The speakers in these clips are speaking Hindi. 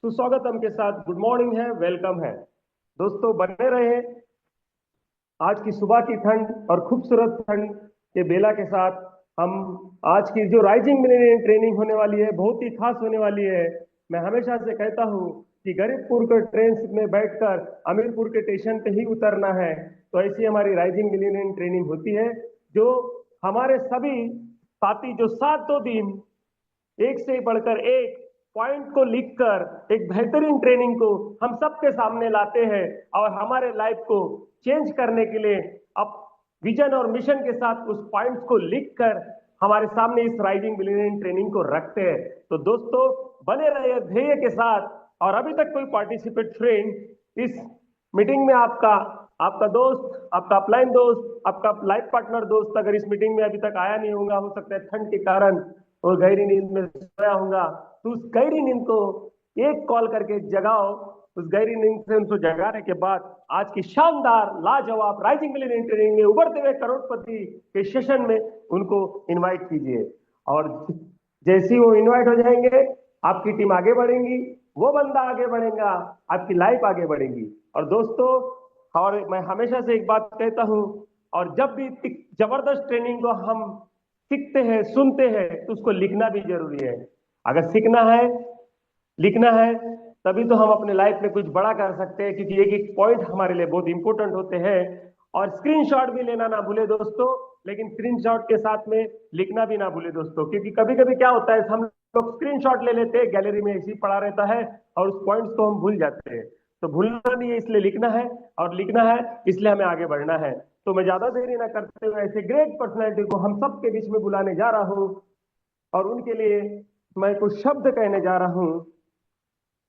सुस्वागतम के साथ गुड मॉर्निंग है, वेलकम है। दोस्तों बने रहे आज की सुबह की ठंड और खूबसूरत ठंड के बेला के साथ। हम आज की जो राइजिंग मिलेनियम ट्रेनिंग होने वाली है बहुत ही खास होने वाली है। मैं हमेशा से कहता हूँ कि गरीबपुर के ट्रेन में बैठकर अमीरपुर के स्टेशन पे ही उतरना है। तो ऐसी हमारी राइजिंग मिलेनियम ट्रेनिंग होती है, जो हमारे सभी साथी जो 7 दिन एक से बढ़कर एक पॉइंट को लिखकर एक बेहतरीन ट्रेनिंग को हम सबके सामने लाते हैं और हमारे लाइफ को चेंज करने के लिए अब विजन और मिशन के साथ उस पॉइंट्स को लिखकर हमारे सामने इस राइजिंग मिलेनियम ट्रेनिंग को रखते हैं। तो दोस्तों बने रहिए ध्येय के साथ। और अभी तक कोई पार्टिसिपेट फ्रेंड इस मीटिंग में आपका आपका दोस्त, आपका अपलाइन दोस्त, आपका लाइफ पार्टनर दोस्त अगर इस मीटिंग में अभी तक आया नहीं होगा, हो सकता है ठंड के कारण और गहरी नींद में सोया होगा, तो उस गहरी नींद को एक कॉल करके जगाओ। उस गहरी नींद से उनको जगाने के बाद आज की शानदार लाजवाब राइजिंग मिलेनियम ट्रेनिंग में उभरते हुए करोड़पति के सेशन में उनको इनवाइट कीजिए। और जैसे ही वो इनवाइट हो जाएंगे आपकी टीम आगे बढ़ेगी, वो बंदा आगे बढ़ेगा, आपकी लाइफ आगे बढ़ेगी। और दोस्तों, और मैं हमेशा से एक बात कहता हूं, और जब भी जबरदस्त ट्रेनिंग को हम सीखते हैं सुनते हैं तो उसको लिखना भी जरूरी है। अगर सीखना है लिखना है तभी तो हम अपने लाइफ में कुछ बड़ा कर सकते हैं, क्योंकि एक एक पॉइंट हमारे लिए बहुत इंपॉर्टेंट होते हैं। और स्क्रीनशॉट भी लेना ना भूले दोस्तों, लेकिन स्क्रीनशॉट के साथ में लिखना भी ना भूले दोस्तों, क्योंकि कभी कभी क्या होता है हम लोग स्क्रीनशॉट ले लेते हैं, गैलरी में ऐसे ही पड़ा रहता है और उस पॉइंट्स को हम भूल जाते हैं। तो भूलना नहीं है, इसलिए लिखना है, और लिखना है इसलिए हमें आगे बढ़ना है। तो मैं ज्यादा देरी ना करते हुए ऐसे ग्रेट पर्सनैलिटी को हम सबके बीच में बुलाने जा रहा हूं और उनके लिए मैं कुछ शब्द कहने जा रहा हूं।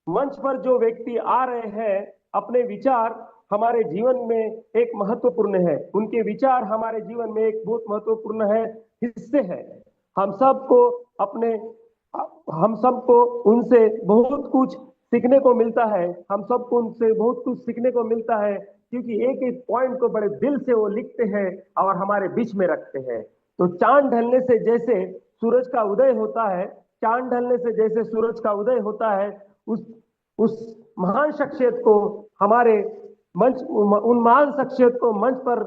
मंच पर जो व्यक्ति आ रहे हैं, अपने विचार हमारे जीवन में एक महत्वपूर्ण है, उनके विचार हमारे जीवन में एक बहुत महत्वपूर्ण है, हिस्से है। हम सबको अपने हम सबको उनसे बहुत कुछ सीखने को मिलता है, हम सबको उनसे बहुत कुछ सीखने को मिलता है, क्योंकि एक एक पॉइंट को बड़े दिल से वो लिखते हैं और हमारे बीच में रखते हैं। तो चांद ढलने से जैसे सूरज का उदय होता है, चांद ढलने से जैसे सूरज का उदय होता है, उस उस महान शख्सियत को हमारे मंच उन महान शख्सियत को मंच पर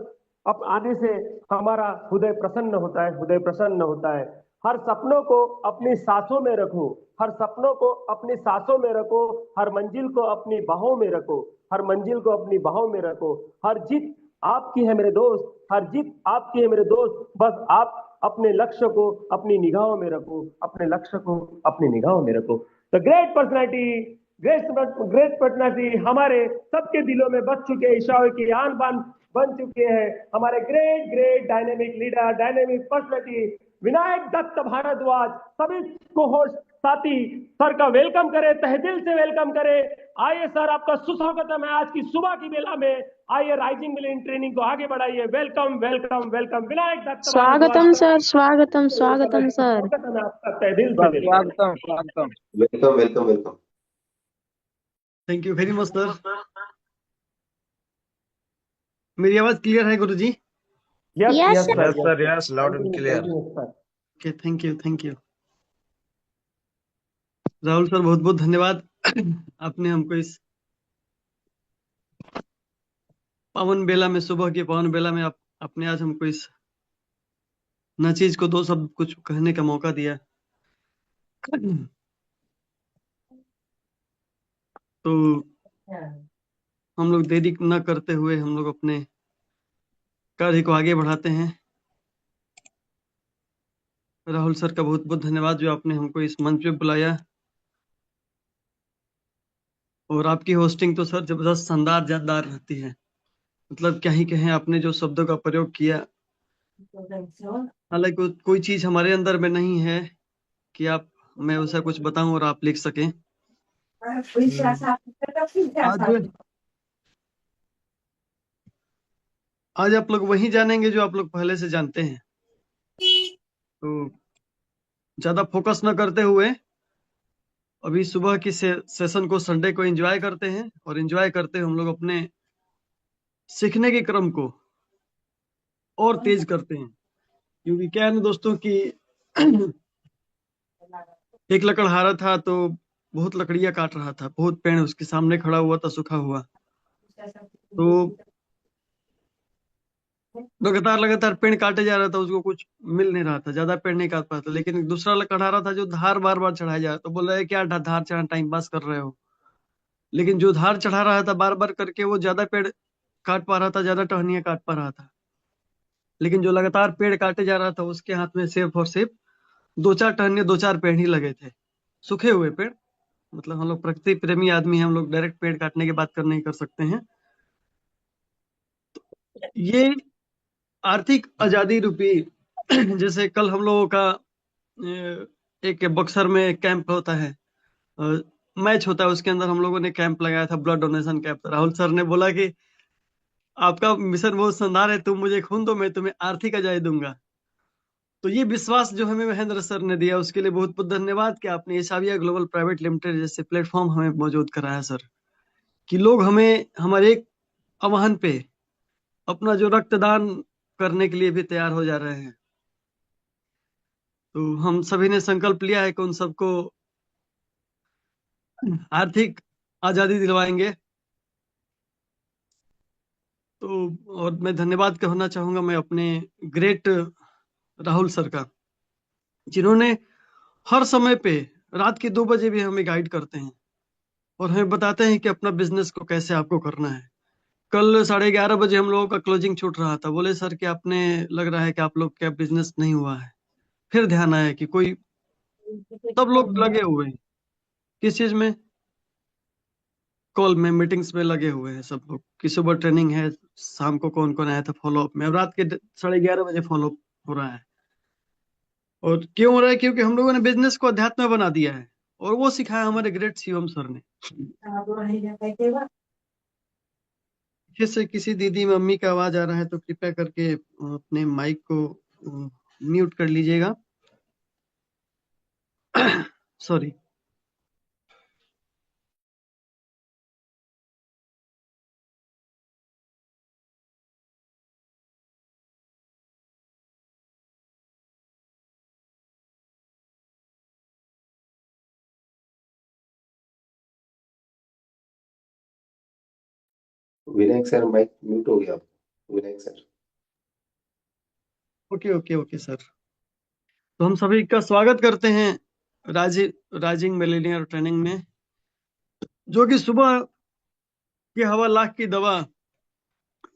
अब आने से हमारा हृदय प्रसन्न होता है, हृदय प्रसन्न होता है। हर सपनों को अपनी सांसों में रखो, हर सपनों को अपनी सांसों में रखो, हर मंजिल को अपनी बाहों में रखो, हर मंजिल को अपनी बाहों में रखो। हर जीत आपकी है मेरे दोस्त, हर जीत आपकी है मेरे दोस्त, बस आप अपने लक्ष्य को अपनी निगाहों में रखो, अपने लक्ष्य को अपनी निगाहों में रखो। The great personality, great personality हमारे सबके दिलों में बस चुके हैं, ईर्ष्या की आन बान बन चुके हैं। हमारे great great dynamic leader, dynamic personality Vinayak Datt Bhardwaj, सभी को होस्ट साथी सर का वेलकम करें, तहे दिल से वेलकम करें। आइए सर, आपका सुस्वागतम है आज की सुबह की बेला में। आइए राइजिंग मिलेनियम ट्रेनिंग को आगे बढ़ाइए। Welcome welcome welcome Vinayak Datt स्वागतम भारद्वाज। सर, स्वागतम स्वागतम सर। स्वागतम है आपका, तहे दिल से वेलकम। स्वागतम स्वागतम। Welcome welcome welcome. Thank you very much sir. मेरी आवाज क्लियर है Guruji? Yes Yes, yes sir. Sir, yes sir, yes, loud and clear. Sir. Okay, thank you thank you. Rahul sir बहुत बहुत धन्यवाद। आपने हमको इस पावन बेला में, सुबह की पावन बेला में आपने आज हमको इस नचीज को दो शब्द कुछ कहने का मौका दिया। तो हम लोग देरी न करते हुए हम लोग अपने कार्य को आगे बढ़ाते हैं। राहुल सर का बहुत बहुत धन्यवाद जो आपने हमको इस मंच पे बुलाया, और आपकी होस्टिंग तो सर जबरदस्त शानदार जानदार रहती है। मतलब क्या ही कहें, आपने जो शब्दों का प्रयोग किया, हालांकि कोई चीज हमारे अंदर में नहीं है कि मैं वैसा कुछ बताऊं और आप लिख सकें। आज आप लोग वही जानेंगे जो आप लोग पहले से जानते हैं। तो ज्यादा फोकस न करते हुए अभी सुबह की सेशन को, संडे को एंजॉय करते हैं, और एंजॉय करते हुए हम लोग अपने सीखने के क्रम को और तेज करते हैं। क्योंकि क्या है ना दोस्तों कि एक लकड़हारा था तो बहुत लकड़ियां काट रहा था, बहुत पेड़ उसके सामने खड़ा हुआ था सूखा हुआ। तो लगातार लगातार पेड़ काटे जा रहा था, उसको कुछ मिल नहीं रहा था, ज्यादा पेड़ नहीं काट पाता। लेकिन एक दूसरा कढ़ा रहा था जो धार बार बार चढ़ाया जा रहा, तो बोल रहा है क्या धार चढ़ा टाइम पास कर रहे हो। लेकिन जो धार चढ़ा रहा था बार बार करके वो ज्यादा पेड़ काट पा रहा था, ज्यादा टहनियां काट पा रहा था। लेकिन जो लगातार पेड़ काटे जा रहा था उसके हाथ में सिर्फ और सिर्फ दो चार टहनियां, दो चार पेड़ ही लगे थे, सूखे हुए पेड़। मतलब हम लोग प्रकृति प्रेमी आदमी हैं, हम लोग डायरेक्ट पेड़ काटने की बात कर नहीं कर सकते हैं। ये आर्थिक आजादी रूपी जैसे कल हम लोगों का एक बक्सर में कैंप होता है, मैच होता है, उसके अंदर हम लोगों ने कैंप लगाया था, blood donation camp. Rahul sir ने बोला कि आपका मिशन बहुत शानदार है, तुम मुझे खून दो, मैं तुम्हें आर्थिक आजादी दूंगा। तो ये विश्वास जो हमें महेंद्र सर ने दिया उसके लिए बहुत बहुत धन्यवाद कि आपने ईसाविया ग्लोबल प्राइवेट लिमिटेड जैसे प्लेटफॉर्म हमें मौजूद कराया सर, कि लोग हमें हमारे एक आह्वान पे अपना जो रक्तदान करने के लिए भी तैयार हो जा रहे हैं। तो हम सभी ने संकल्प लिया है कि उन सबको आर्थिक आजादी दिलवाएंगे। तो और मैं धन्यवाद कहना चाहूंगा मैं अपने ग्रेट राहुल सर का, जिन्होंने हर समय पे रात के 2 बजे भी हमें गाइड करते हैं और हमें बताते हैं कि अपना बिजनेस को कैसे आपको करना है। कल 11:30 बजे हम लोगों का क्लोजिंग छूट रहा था, बोले सर कि आपने लग रहा है कि आप लोग का बिजनेस नहीं हुआ है। फिर ध्यान आया कि कोई सब लोग लगे हुए हैं किस चीज में, कॉल में, मीटिंग्स में लगे हुए हैं सब लोग, कि सुबह ट्रेनिंग है, शाम को कौन कौन आया था फॉलोअप में, अब रात के 11:30 बजे फॉलोअप हो रहा है। और क्यों हो रहा है? क्योंकि हम लोगों ने बिजनेस को अध्यात्म बना दिया है और वो सिखाया हमारे ग्रेट शिवम सर ने। पीछे से किसी दीदी मम्मी का आवाज आ रहा है तो कृपया करके अपने माइक को म्यूट कर लीजिएगा। Sorry. Vinayak sir mike mute हो गया। Vinayak sir. Okay okay okay sir. तो हम सभी का स्वागत करते हैं राइजिंग मिलेनियर ट्रेनिंग में, जो कि सुबह की हवा लाख की दवा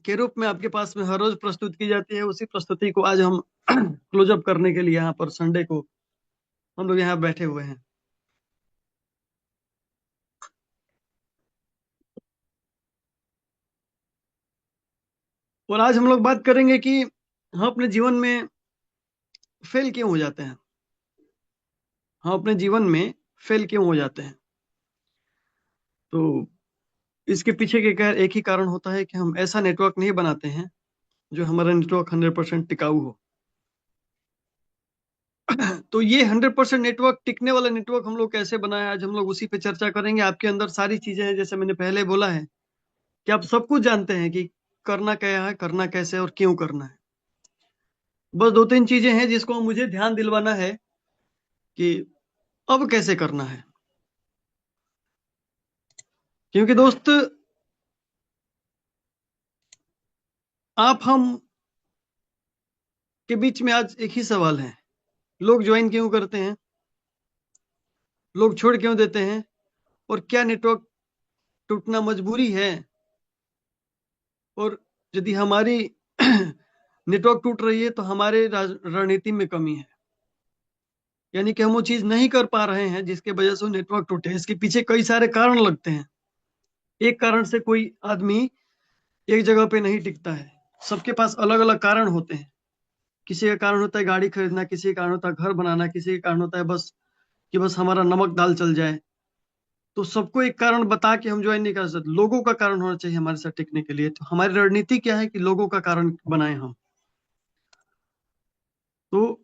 के रूप में आपके पास में हर रोज प्रस्तुत की जाती है। उसी प्रस्तुति को आज हम क्लोज अप करने के लिए यहाँ पर संडे को हम लोग यहाँ बैठे हुए हैं। और आज हम लोग बात करेंगे कि हम अपने जीवन में फेल क्यों हो जाते हैं। हम अपने जीवन में फेल क्यों हो जाते हैं? तो इसके पीछे के एक ही कारण होता है कि हम ऐसा नेटवर्क नहीं बनाते हैं जो हमारा नेटवर्क 100% टिकाऊ हो। तो ये 100% नेटवर्क, टिकने वाला नेटवर्क हम लोग कैसे बनाए, आज हम लोग उसी पे चर्चा करेंगे। आपके अंदर सारी चीजें हैं, जैसे मैंने पहले बोला है कि आप सब कुछ जानते हैं कि करना क्या है, करना कैसे और क्यों करना है। बस 2-3 चीजें हैं जिसको मुझे ध्यान दिलवाना है कि अब कैसे करना है। क्योंकि दोस्त, आप हम के बीच में आज एक ही सवाल है, लोग ज्वाइन क्यों करते हैं, लोग छोड़ क्यों देते हैं, और क्या नेटवर्क टूटना मजबूरी है, और यदि हमारी नेटवर्क टूट रही है तो हमारे रणनीति में कमी है, यानी कि हम वो चीज नहीं कर पा रहे हैं जिसके वजह से नेटवर्क टूटे। इसके पीछे कई सारे कारण लगते हैं। एक कारण से कोई आदमी एक जगह पे नहीं टिकता है, सबके पास अलग अलग कारण होते हैं। किसी का कारण होता है गाड़ी खरीदना, किसी का कारण होता है घर बनाना, किसी का कारण होता है बस कि बस हमारा नमक दाल चल जाए। तो सबको एक कारण बता के हम ज्वाइन नहीं कर सकते, लोगों का कारण होना चाहिए हमारे साथ टिकने के लिए। तो हमारी रणनीति क्या है कि लोगों का कारण बनाए हम। तो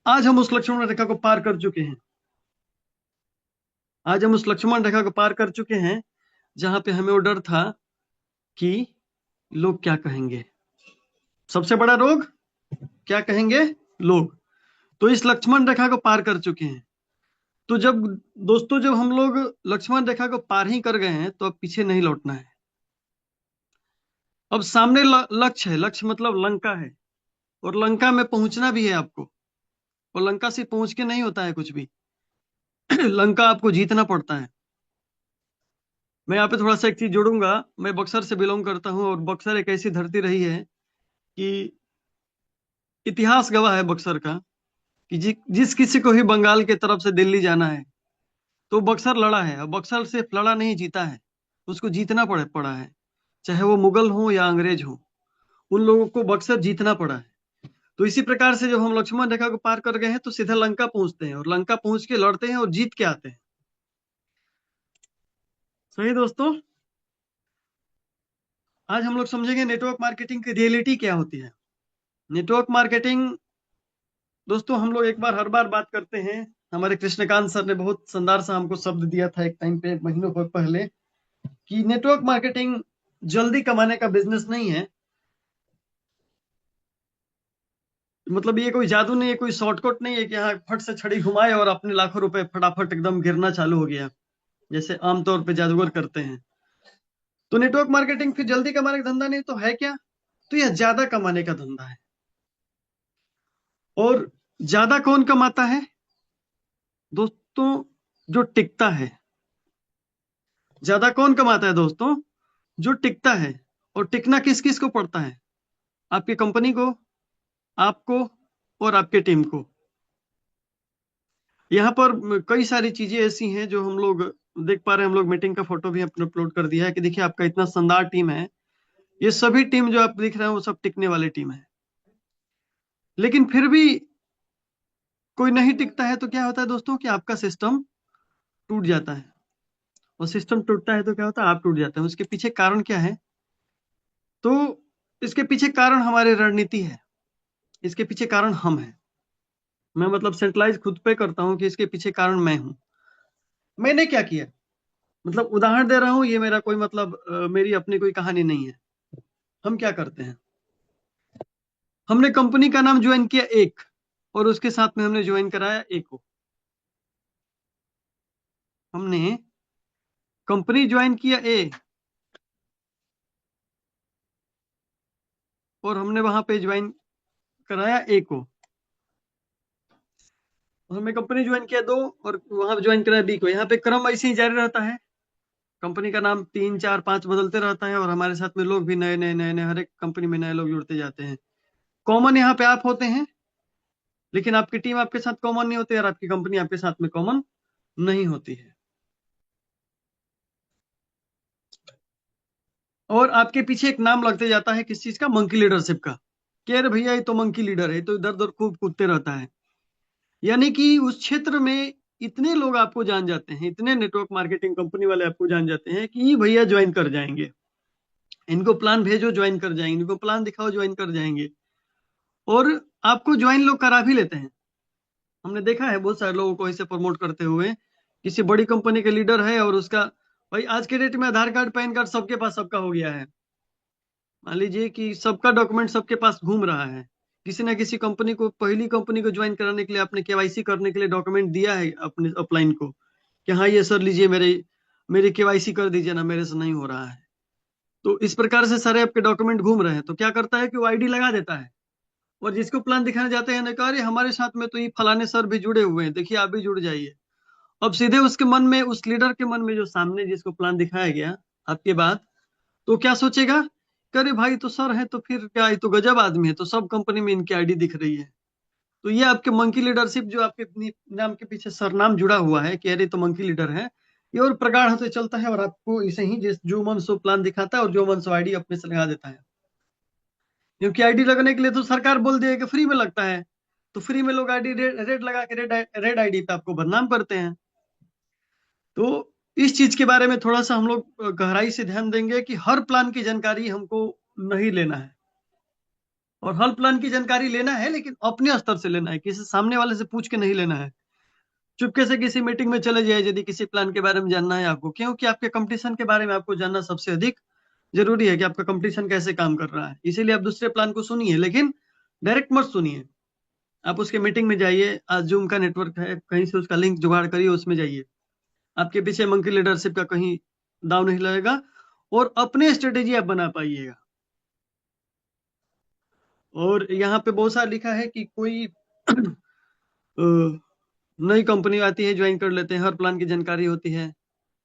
आज हम उस लक्ष्मण रेखा को पार कर चुके हैं। आज हम उस लक्ष्मण रेखा को पार कर चुके हैं जहां पे हमें वो डर था कि लोग क्या कहेंगे। सबसे बड़ा रोग क्या कहेंगे, लोग। तो इस लक्ष्मण रेखा को पार कर चुके हैं। तो जब दोस्तों जब हम लोग लक्ष्मण रेखा को पार ही कर गए हैं तो अब पीछे नहीं लौटना है। अब सामने लक्ष्य है, लक्ष्य मतलब लंका है, और लंका में पहुंचना भी है आपको, और लंका से पहुंच के नहीं होता है कुछ भी। लंका आपको जीतना पड़ता है। मैं यहाँ पे थोड़ा सा एक चीज जोड़ूंगा। मैं बक्सर से बिलोंग करता हूँ, और बक्सर एक ऐसी धरती रही है कि इतिहास गवाह है बक्सर का कि जिस किसी को भी बंगाल के तरफ से दिल्ली जाना है तो बक्सर लड़ा है, और बक्सर सिर्फ लड़ा नहीं, जीता है। उसको जीतना पड़ा है, चाहे वो मुगल हो या अंग्रेज हो, उन लोगों को बक्सर जीतना पड़ा है। तो इसी प्रकार से जब हम लक्ष्मण रेखा को पार कर गए हैं तो सीधा लंका पहुंचते हैं, और लंका पहुंच के लड़ते हैं और जीत के आते हैं। सही दोस्तों, आज हम लोग समझेंगे नेटवर्क मार्केटिंग की रियलिटी क्या होती है। नेटवर्क मार्केटिंग दोस्तों, हम लोग एक बार हर बार बात करते हैं। हमारे कृष्णकांत सर ने बहुत शानदार सा हमको शब्द दिया था एक टाइम पे, महीनों पहले, कि नेटवर्क मार्केटिंग जल्दी कमाने का बिजनेस नहीं है। मतलब ये कोई जादू नहीं है, कोई शॉर्टकट नहीं है कि यहाँ फट से छड़ी घुमाए और अपने लाखों रुपए फटाफट एकदम गिरना चालू हो गया, जैसे आमतौर पे जादूगर करते हैं। तो नेटवर्क मार्केटिंग फिर जल्दी कमाने का धंधा नहीं तो है क्या? तो यह ज्यादा कमाने का धंधा है। और ज्यादा कौन कमाता है दोस्तों? जो टिकता है। ज्यादा कौन कमाता है दोस्तों? जो टिकता है। और टिकना किस किस को पड़ता है? आपकी कंपनी को, आपको, और आपके टीम को। यहाँ पर कई सारी चीजें ऐसी हैं जो हम लोग देख पा रहे हैं। हम लोग मीटिंग का फोटो भी अपने अपलोड कर दिया है कि देखिए आपका इतना शानदार टीम है। ये सभी टीम जो आप दिख रहे हैं वो सब टिकने वाली टीम है। लेकिन फिर भी कोई नहीं टिकता है तो क्या होता है दोस्तों कि आपका सिस्टम टूट जाता है। और सिस्टम टूटता है तो क्या होता है? आप टूट जाते हैं। उसके पीछे कारण क्या है? तो इसके पीछे कारण हमारी रणनीति है, इसके पीछे कारण हम हैं। मैं मतलब सेंट्रलाइज खुद पे करता हूँ कि इसके पीछे कारण मैं हूँ। मैंने क्या किया, मतलब उदाहरण दे रहा हूँ, ये मेरा कोई मतलब मेरी अपनी कोई कहानी नहीं है। हम क्या करते हैं, हमने कंपनी का नाम ज्वाइन किया एक, और उसके साथ में हमने ज्वाइन कराया ए को। हमने कंपनी ज्वाइन किया ए, और हमने वहां पे ज्वाइन कराया ए को। हमने कंपनी ज्वाइन किया दो, और वहां ज्वाइन कराया बी को। यहाँ पे क्रम ऐसे ही जारी रहता है। कंपनी का नाम 3 4 5 बदलते रहता है, और हमारे साथ में लोग भी नए नए नए नए, हर एक कंपनी में नए लोग जुड़ते जाते हैं। कॉमन यहाँ पे आप होते हैं, लेकिन आपकी टीम आपके साथ कॉमन नहीं होती, और आपकी कंपनी आपके साथ में कॉमन नहीं होती है। और आपके पीछे एक नाम लगते जाता है किस चीज का? मंकी लीडरशिप का। कि अरे भैया ये तो मंकी लीडर है, तो इधर उधर खूब कूदते रहता है। यानी कि उस क्षेत्र में इतने लोग आपको जान जाते हैं, इतने नेटवर्क मार्केटिंग कंपनी वाले आपको जान जाते हैं कि ये भैया ज्वाइन कर जाएंगे, इनको प्लान भेजो ज्वाइन कर जाएंगे, इनको प्लान दिखाओ ज्वाइन कर जाएंगे। और आपको ज्वाइन लोग करा भी लेते हैं। हमने देखा है बहुत सारे लोगों को ऐसे प्रमोट करते हुए। किसी बड़ी कंपनी के लीडर है, और उसका भाई आज के डेट में आधार कार्ड पैन कार्ड सबके पास सबका हो गया है। मान लीजिए कि सबका डॉक्यूमेंट सबके पास घूम रहा है। किसी ना किसी कंपनी को, पहली कंपनी को ज्वाइन कराने के लिए आपने केवाईसी करने के लिए डॉक्यूमेंट दिया है अपने अपलाइन को कि हाँ ये सर लीजिए, मेरे केवाईसी कर दीजिए ना, मेरे से नहीं हो रहा है। तो इस प्रकार से सारे आपके डॉक्यूमेंट घूम रहे हैं। तो क्या करता है कि वो आईडी लगा देता है, और जिसको प्लान दिखाने जाते हैं ना, कहा अरे हमारे साथ में तो ये फलाने सर भी जुड़े हुए हैं, देखिए आप भी जुड़ जाइए। अब सीधे उसके मन में, उस लीडर के मन में, जो सामने जिसको प्लान दिखाया गया आपके बाद, तो क्या सोचेगा? अरे भाई तो सर है, तो फिर क्या, ये तो गजब आदमी है, तो सब कंपनी में इनकी आईडी दिख रही है। तो ये आपके मंकी लीडरशिप, जो आपके नाम के पीछे सरनाम जुड़ा हुआ है कि अरे तो मंकी लीडर है, ये और प्रगाढ़ होते चलता है, और आपको इसे ही जिस जो मन सो प्लान दिखाता है, और जो मन सो आईडी अपने से लगा देता है। क्योंकि आईडी लगने के लिए तो सरकार बोल दिया कि फ्री में लगता है, तो फ्री में लोग आईडी रेड लगा के, रेड आईडी पे आपको बदनाम करते हैं। तो इस चीज के बारे में थोड़ा सा हम लोग गहराई से ध्यान देंगे कि हर प्लान की जानकारी हमको नहीं लेना है, और हर प्लान की जानकारी लेना है लेकिन अपने स्तर से लेना है, किसी सामने वाले से पूछ के नहीं लेना है। चुपके से किसी मीटिंग में चले जाए यदि किसी प्लान के बारे में जानना है आपको, क्योंकि आपके कंपटीशन के बारे में आपको जानना सबसे अधिक जरूरी है कि आपका कंपटीशन कैसे काम कर रहा है। इसीलिए आप दूसरे प्लान को सुनिए, लेकिन डायरेक्ट मत सुनिए। आप उसके मीटिंग में जाइए, आज जूम का नेटवर्क है, कहीं से उसका लिंक जुगाड़ करिए, उसमें जाइए। आपके पीछे मंकी लीडरशिप का कहीं दाव नहीं लगेगा और अपने स्ट्रेटेजी आप बना पाइएगा। और यहाँ पे बहुत सारा लिखा है कि कोई नई कंपनी आती है, ज्वाइन कर लेते हैं, हर प्लान की जानकारी होती है,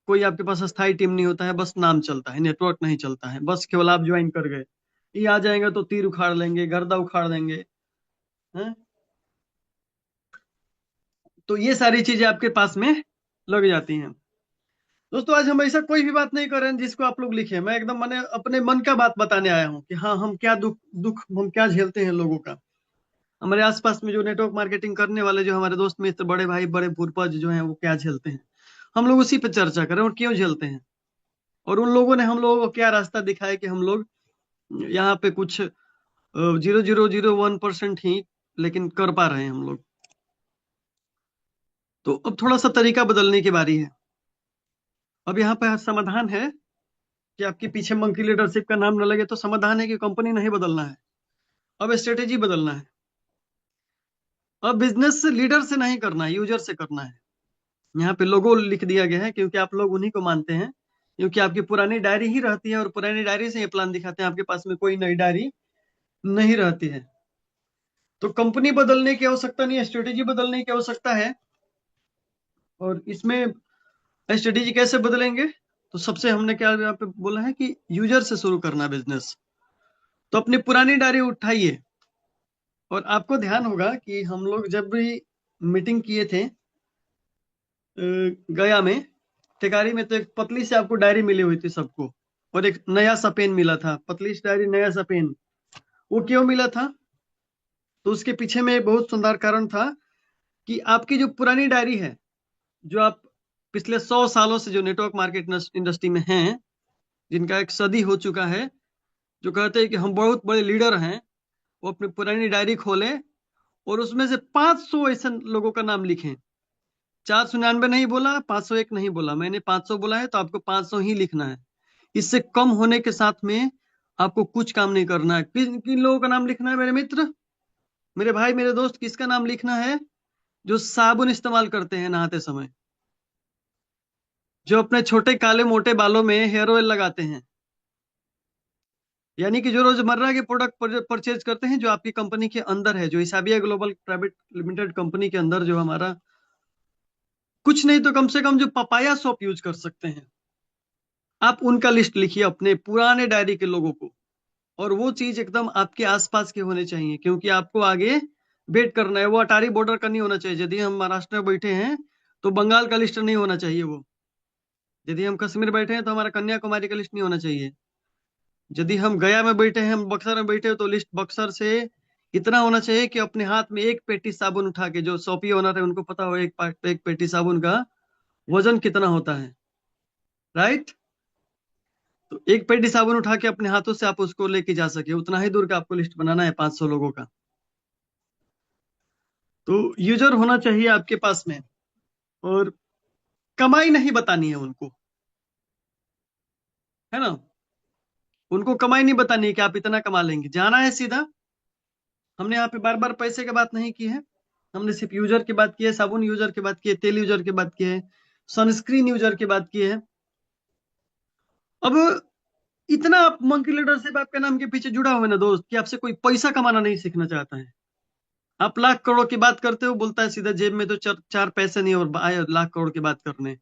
कोई आपके पास स्थायी टीम नहीं होता है, बस नाम चलता है, नेटवर्क नहीं चलता है, बस केवल आप ज्वाइन कर गए, ये आ जाएंगे तो तीर उखाड़ लेंगे, गर्दा उखाड़ देंगे, हैं? तो ये सारी चीजें आपके पास में लग जाती हैं। दोस्तों आज हम ऐसा कोई भी बात नहीं कर रहे हैं जिसको आप लोग लिखे, मैं एकदम मैंने अपने मन का बात बताने आया हूँ कि हाँ हम क्या दुख दुख हम क्या झेलते हैं लोगों का। हमारे आसपास में जो नेटवर्क मार्केटिंग करने वाले जो हमारे दोस्त मित्र, बड़े भाई, बड़े पूर्वज जो हैं, वो क्या झेलते हैं, हम लोग उसी पे चर्चा करें और क्यों झेलते हैं, और उन लोगों ने हम लोगों को क्या रास्ता दिखाया कि हम लोग यहाँ पे कुछ 0.001% ही लेकिन कर पा रहे हैं हम लोग। तो अब थोड़ा सा तरीका बदलने की बारी है। अब यहाँ पे समाधान है कि आपके पीछे मंकी लीडरशिप का नाम न लगे, तो समाधान है कि कंपनी नहीं बदलना है, अब स्ट्रेटेजी बदलना है। अब बिजनेस लीडर से नहीं करना है, यूजर से करना है। यहाँ पे लोगो लिख दिया गया है क्योंकि आप लोग उन्हीं को मानते हैं, क्योंकि आपकी पुरानी डायरी ही रहती है और पुरानी डायरी से ये प्लान दिखाते हैं, आपके पास में कोई नई डायरी नहीं रहती है। तो कंपनी बदलने की आवश्यकता नहीं है, स्ट्रेटेजी बदलने की आवश्यकता है। और इसमें स्ट्रेटेजी कैसे बदलेंगे, तो सबसे हमने क्या यहाँ पे बोला है कि यूजर से शुरू करना बिजनेस। तो अपनी पुरानी डायरी उठाइए, और आपको ध्यान होगा कि हम लोग जब भी मीटिंग किए थे गया में, टेकारी में, तो एक पतली से आपको डायरी मिली हुई थी सबको, और एक नया सा पेन मिला था, पतली सी डायरी, नया सा पेन। वो क्यों मिला था, तो उसके पीछे में बहुत सुंदर कारण था कि आपकी जो पुरानी डायरी है, जो आप पिछले 100 सालों से जो नेटवर्क मार्केट इंडस्ट्री में हैं, जिनका एक सदी हो चुका है, जो कहते हैं कि हम बहुत बड़े लीडर हैं, वो अपनी पुरानी डायरी खोलें और उसमें से 500 ऐसे लोगों का नाम लिखें। 499 नहीं बोला, 501 नहीं बोला, मैंने 500 बोला है, तो आपको 500 ही लिखना है। इससे कम होने के साथ में आपको कुछ काम नहीं करना है। किन किन लोगों का नाम लिखना है मेरे मित्र, मेरे भाई, मेरे दोस्त, किसका नाम लिखना है, जो साबुन इस्तेमाल करते हैं नहाते समय, जो अपने छोटे काले मोटे बालों में हेयर ऑयल लगाते हैं, यानी कि जो रोजमर्रा के प्रोडक्ट परचेज करते हैं, जो आपकी कंपनी के अंदर है, जो हिसाबिया ग्लोबल प्राइवेट लिमिटेड कंपनी के अंदर जो हमारा, कुछ नहीं तो कम से कम जो पपाया सोप यूज कर सकते हैं, आप उनका लिस्ट लिखिए अपने पुराने डायरी के लोगों को। और वो चीज एकदम आपके आसपास के होने चाहिए, क्योंकि आपको आगे वेट करना है। वो अटारी बॉर्डर का नहीं होना चाहिए। यदि हम महाराष्ट्र में बैठे हैं तो बंगाल का लिस्ट नहीं होना चाहिए वो। यदि हम कश्मीर बैठे हैं तो हमारा कन्याकुमारी का लिस्ट नहीं होना चाहिए। यदि हम गया में बैठे हैं, हम बक्सर में बैठे हैं, तो लिस्ट बक्सर से इतना होना चाहिए कि अपने हाथ में एक पेटी साबुन उठा के, जो शॉपी ओनर है उनको पता हो एक पेटी साबुन का वजन कितना होता है, राइट। तो एक पेटी साबुन उठा के अपने हाथों से आप उसको लेके जा सके, उतना ही दूर का आपको लिस्ट बनाना है 500 लोगों का। तो यूजर होना चाहिए आपके पास में, और कमाई नहीं बतानी है उनको, है ना। उनको कमाई नहीं बतानी है कि आप इतना कमा लेंगे, जाना है सीधा। हमने यहाँ पे बार बार पैसे की बात नहीं की है, हमने सिर्फ यूजर की बात की है, साबुन यूजर की बात की है, तेल यूजर की बात की है, सनस्क्रीन यूजर की बात की है। अब इतना आप मंकी लीडरशिप आपके नाम के पीछे जुड़ा हुआ है ना दोस्त, कि आपसे कोई पैसा कमाना नहीं सीखना चाहता है। आप लाख करोड़ की बात करते हो, बोलता है सीधा जेब में तो चार पैसे नहीं और आए लाख करोड़ की बात करने।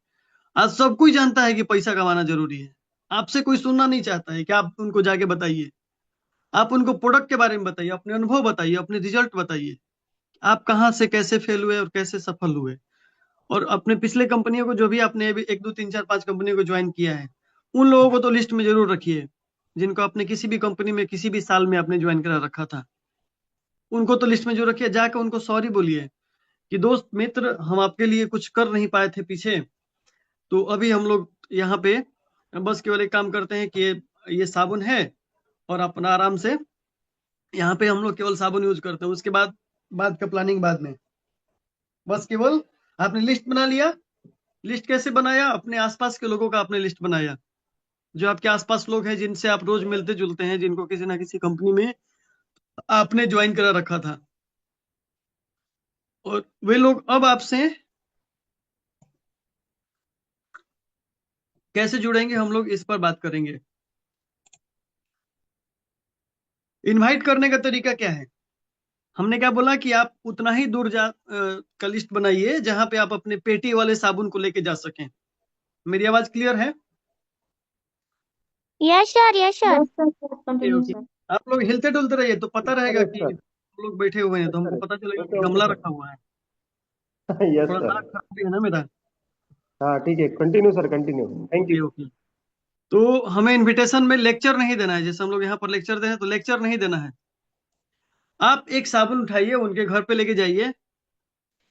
आज सब कोई जानता है कि पैसा कमाना जरूरी है, आपसे कोई सुनना नहीं चाहता है कि आप उनको जाके बताइए। आप उनको प्रोडक्ट के बारे में बताइए, अपने अनुभव बताइए, अपने रिजल्ट बताइए, आप कहाँ से कैसे फेल हुए और कैसे सफल हुए। और अपने पिछले कंपनियों को, जो भी आपने अभी 1 2 3 4 5 कंपनियों को ज्वाइन किया है, उन लोगों को तो लिस्ट में जरूर रखिए, जिनको आपने किसी भी कंपनी में किसी भी साल में आपने ज्वाइन करा रखा था, उनको तो लिस्ट में जो रखिए। जाकर उनको सॉरी बोलिए कि दोस्त मित्र, हम आपके लिए कुछ कर नहीं पाए थे पीछे, तो अभी हम लोग यहाँ पे बस केवल एक काम करते हैं कि ये साबुन है, और अपना आराम से यहाँ पे हम लोग केवल साबुन यूज करते हैं। उसके बाद बाद का प्लानिंग बाद में, बस केवल आपने लिस्ट बना लिया। लिस्ट कैसे बनाया, अपने आसपास के लोगों का आपने लिस्ट बनाया, जो आपके आसपास लोग हैं, जिनसे आप रोज मिलते जुलते हैं, जिनको किसी ना किसी कंपनी में आपने ज्वाइन करा रखा था। और वे लोग अब आपसे कैसे जुड़ेंगे हम लोग इस पर बात करेंगे। इनवाइट करने का तरीका क्या है? हमने क्या बोला कि आप उतना ही दूर का लिस्ट बनाइए जहां पे आप अपने पेटी वाले साबुन को लेके जा सकें। मेरी आवाज क्लियर है? Yes sir, yes sir. Yes sir, okay continue okay. Sir. आप लोग हिलते डुलते रहिए तो पता रहेगा यस कि सर। हम लोग बैठे हुए हैं, तो यस हमको सर। पता चलेगा ओके कि ओके गमला सर। रखा हुआ है। यस थोड़ा सर। नाक खराब भी है ना मेरा। हाँ ठीक है, continue sir, continue, thank okay you. Okay. तो हमें इनविटेशन में लेक्चर नहीं देना है, जैसे हम लोग यहाँ पर लेक्चर दे रहे हैं, तो लेक्चर नहीं देना है। आप एक साबुन उठाइए, उनके घर पे लेके जाइए,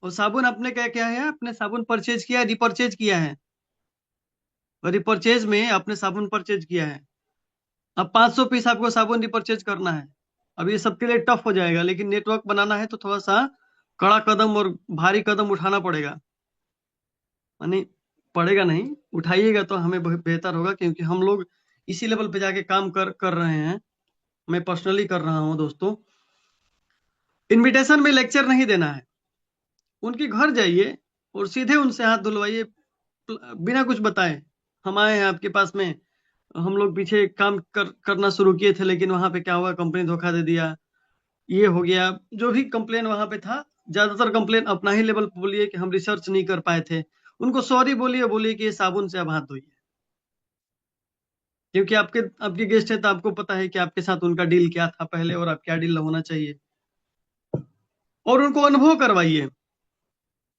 और साबुन आपने क्या क्या है, अपने साबुन परचेज किया है, रिपर्चेज किया है, और रिपर्चेज में आपने साबुन परचेज किया है। अब 500 पीस आपको साबुन रिपर्चेज करना है। अब ये सबके लिए टफ हो जाएगा, लेकिन नेटवर्क बनाना है तो थोड़ा सा कड़ा कदम और भारी कदम उठाना पड़ेगा। यानी पड़ेगा नहीं, उठाइएगा तो हमें बेहतर होगा, क्योंकि हम लोग इसी लेवल पे जाके काम कर रहे हैं। मैं पर्सनली कर रहा हूँ दोस्तों। इनविटेशन में लेक्चर नहीं देना है। उनके घर जाइए और सीधे उनसे हाथ धुलवाइए, बिना कुछ बताए। हम आए हैं आपके पास में, हम लोग पीछे काम करना शुरू किए थे, लेकिन वहां पे क्या हुआ, कंपनी धोखा दे दिया, ये हो गया। जो भी कंप्लेन वहां पे था, ज्यादातर कंप्लेन अपना ही लेवल पे बोलिए कि हम रिसर्च नहीं कर पाए थे। उनको सॉरी बोलिए, बोलिए कि ये साबुन से आप हाथ धोइए, क्योंकि आपके गेस्ट है, तो आपको पता है कि आपके साथ उनका डील क्या था पहले, और आप क्या डील होना चाहिए। और उनको अनुभव करवाइए।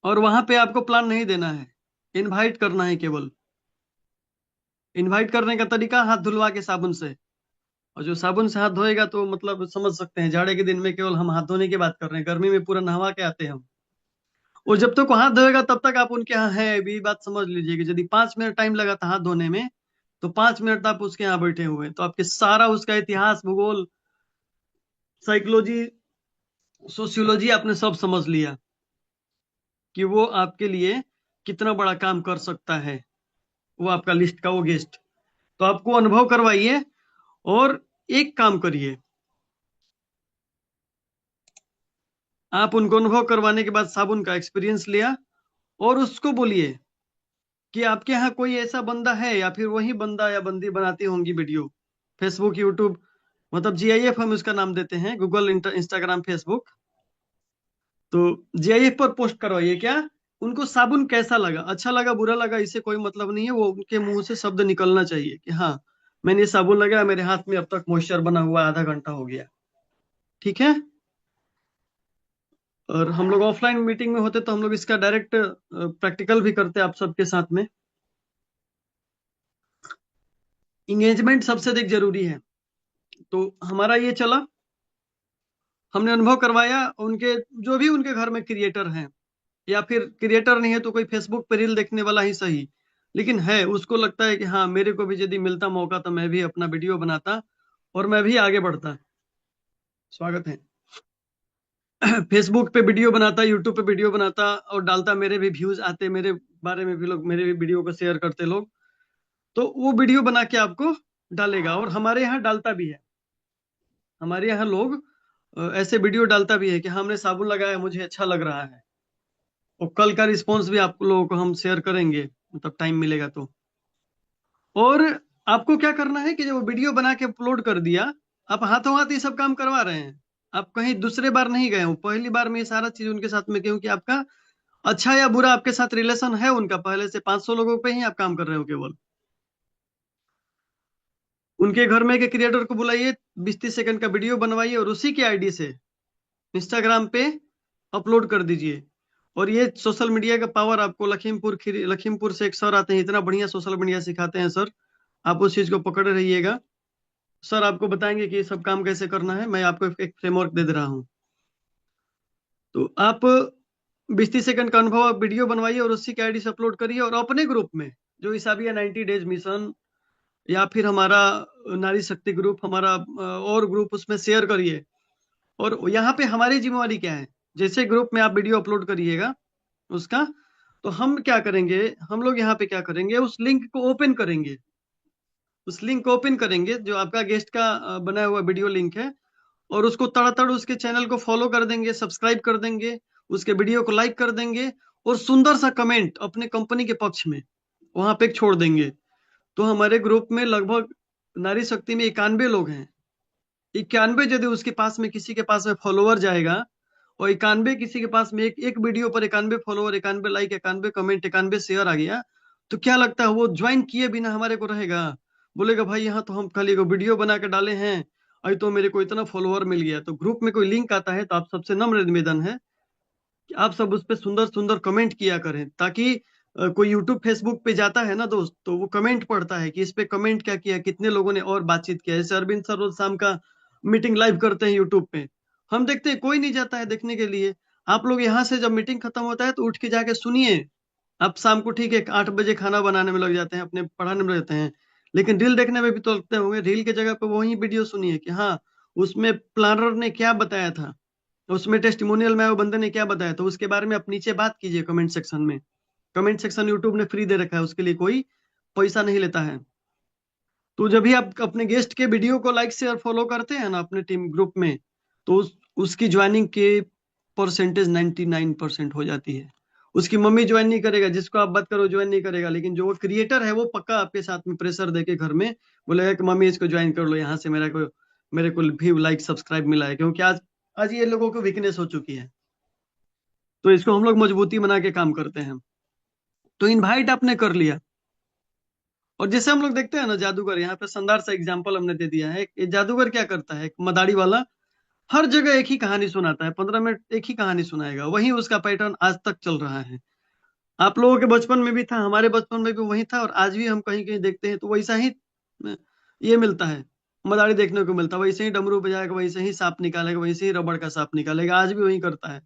और वहां पे आपको प्लान नहीं देना है, इनवाइट करना है केवल। इनवाइट करने का तरीका, हाथ धुलवा के साबुन से। और जो साबुन से हाथ धोएगा तो मतलब समझ सकते हैं, जाड़े के दिन में केवल हम हाथ धोने की बात कर रहे हैं, गर्मी में पूरा नहवा के आते हैं हम। और जब तक वो हाथ धोएगा तब तक आप उनके यहाँ है, भी बात समझ लीजिए कि यदि 5 मिनट टाइम लगा था हाथ धोने में, तो 5 मिनट आप उसके यहाँ बैठे हुए हैं, तो आपके सारा उसका इतिहास, भूगोल, साइकोलॉजी, सोशियोलॉजी आपने सब समझ लिया कि वो आपके लिए कितना बड़ा काम कर सकता है, वो आपका लिस्ट का वो गेस्ट। तो आपको अनुभव करवाइए, और एक काम करिए, आप उनको अनुभव करवाने के बाद साबुन का एक्सपीरियंस लिया, और उसको बोलिए कि आपके यहाँ कोई ऐसा बंदा है, या फिर वही बंदा या बंदी बनाती होंगी वीडियो, फेसबुक, यूट्यूब, मतलब GIF हम उसका नाम देते हैं, गूगल, इंस्टाग्राम, फेसबुक। तो GIF पर पोस्ट करवाइए क्या, उनको साबुन कैसा लगा, अच्छा लगा, बुरा लगा, इससे कोई मतलब नहीं है, वो उनके मुंह से शब्द निकलना चाहिए कि हाँ, मैंने ये साबुन लगाया, मेरे हाथ में अब तक मॉइस्चर बना हुआ, आधा घंटा हो गया। ठीक है। और हम लोग ऑफलाइन मीटिंग में होते तो हम लोग इसका डायरेक्ट प्रैक्टिकल भी करते आप सबके साथ में। इंगेजमेंट सबसे अधिक जरूरी है। तो हमारा ये चला, हमने अनुभव करवाया उनके, जो भी उनके घर में क्रिएटर हैं, या फिर क्रिएटर नहीं है तो कोई फेसबुक पे रील देखने वाला ही सही, लेकिन है, उसको लगता है कि हाँ, मेरे को भी यदि मिलता मौका तो मैं भी अपना वीडियो बनाता और मैं भी आगे बढ़ता। स्वागत है। फेसबुक पे वीडियो बनाता, यूट्यूब पे वीडियो बनाता और डालता, मेरे भी व्यूज आते, मेरे बारे में भी लोग, मेरे भी वीडियो को शेयर करते लोग, तो वो वीडियो बना के आपको डालेगा। और हमारे यहाँ डालता भी है, हमारे यहाँ लोग ऐसे वीडियो डालता भी है कि हमने साबुन लगाया, मुझे अच्छा लग रहा है। और कल का रिस्पॉन्स भी आप लोगों को हम शेयर करेंगे, मतलब टाइम मिलेगा तो। और आपको क्या करना है कि जब वीडियो बना के अपलोड कर दिया, आप हाथों हाथ ये सब काम करवा रहे हैं, आप कहीं दूसरे बार नहीं गए हो, पहली बार में ये सारा चीज उनके साथ में, क्योंकि आपका अच्छा या बुरा आपके साथ रिलेशन है उनका, पहले से 500 लोगों पे ही आप काम कर रहे हो केवल। उनके घर में एक क्रिएटर को बुलाइए, 20-30 सेकंड का वीडियो बनवाइए, और उसी की आईडी से इंस्टाग्राम पे अपलोड कर दीजिए। और ये सोशल मीडिया का पावर आपको, लखीमपुर से एक सर आते हैं, इतना बढ़िया सोशल मीडिया सिखाते हैं सर, आप उस चीज को पकड़े रहिएगा। सर आपको बताएंगे कि ये सब काम कैसे करना है, मैं आपको एक फ्रेमवर्क दे दे रहा हूँ। तो आप 20-30 सेकंड का अनुभव आप वीडियो बनवाइए और उसी की आईडी से अपलोड करिए, और अपने ग्रुप में जो हिसाबिया 90 डेज मिशन, या फिर हमारा नारी शक्ति ग्रुप, हमारा और ग्रुप, उसमें शेयर करिए। और यहाँ पे हमारी जिम्मेवारी क्या है, जैसे ग्रुप में आप वीडियो अपलोड करिएगा उसका, तो हम क्या करेंगे, हम लोग यहाँ पे क्या करेंगे, उस लिंक को ओपन करेंगे, उस लिंक को ओपन करेंगे जो आपका गेस्ट का बनाया हुआ वीडियो लिंक है, और उसको तड़ातड़ उसके चैनल को फॉलो कर देंगे, सब्सक्राइब कर देंगे, उसके वीडियो को लाइक कर देंगे और सुंदर सा कमेंट अपने कंपनी के पक्ष में वहां पे छोड़ देंगे, तो हमारे ग्रुप में लगभग नारी शक्ति में 91 लोग हैं। 91 यदि उसके पास में किसी के पास में फॉलोवर जाएगा और 91 किसी के पास में एक वीडियो पर 91 फॉलोवर, 91 लाइक, 91 कमेंट, 91 शेयर आ गया, तो क्या लगता है वो ज्वाइन किए बिना हमारे को रहेगा? बोलेगा भाई यहाँ तो हम खाली एक वीडियो बना के डाले हैं, अभी तो मेरे को इतना फॉलोवर मिल गया। तो ग्रुप में कोई लिंक आता है तो आप सबसे नम्र निवेदन है कि आप सब उस पर सुंदर सुंदर कमेंट किया करें, ताकि कोई यूट्यूब फेसबुक पे जाता है ना दोस्त, तो वो कमेंट पढ़ता है कि इस पे कमेंट क्या किया, कितने लोगों ने और बातचीत किया। जैसे अरविंद सर रोज शाम का मीटिंग लाइव करते हैं यूट्यूब पे, हम देखते हैं कोई नहीं जाता है देखने के लिए। आप लोग यहाँ से जब मीटिंग खत्म होता है तो उठ के जाके सुनिए। आप शाम को ठीक है 8 बजे खाना बनाने में लग जाते हैं, अपने पढ़ाने में लग जाते हैं, लेकिन रील देखने में भी तो लगते होंगे। रील के जगह पे वही वीडियो सुनिए कि हाँ उसमें प्लानर ने क्या बताया था, उसमें टेस्टिमोनियल में वो बंदे ने क्या बताया, तो उसके बारे में आप नीचे बात कीजिए कमेंट सेक्शन में। कमेंट सेक्शन यूट्यूब ने फ्री दे रखा है, उसके लिए कोई पैसा नहीं लेता है। तो जब भी आप अपने गेस्ट के वीडियो को लाइक शेयर फॉलो करते हैं ना अपने टीम ग्रुप में, तो उसकी ज्वाइनिंग के परसेंटेज 99% हो जाती है। उसकी मम्मी ज्वाइन नहीं करेगा, जिसको आप बात करो ज्वाइन नहीं करेगा, लेकिन जो वो क्रिएटर है वो पक्का आपके साथ में प्रेशर देके घर में बोलेगा कि मम्मी इसको ज्वाइन कर लो, यहाँ से मेरे को भी लाइक सब्सक्राइब मिला है, क्योंकि आज ये लोगों को वीकनेस हो चुकी है। तो इसको हम लोग मजबूती बना के काम करते हैं। तो इनवाइट आपने कर लिया, और जैसे हम लोग देखते हैं ना जादूगर, यहाँ पे शानदार सा एग्जाम्पल हमने दे दिया है। एक जादूगर क्या करता है, एक मदारी वाला हर जगह एक ही कहानी सुनाता है, 15 मिनट एक ही कहानी सुनाएगा, वही उसका पैटर्न आज तक चल रहा है। आप लोगों के बचपन में भी था, हमारे बचपन में भी वही था, और आज भी हम कहीं कहीं देखते हैं तो वैसा ही ये मिलता है, मदारी देखने को मिलता है। वैसे ही डमरू बजाएगा, वैसे ही सांप निकालेगा, वैसे ही रबड़ का सांप निकालेगा, आज भी वही करता है।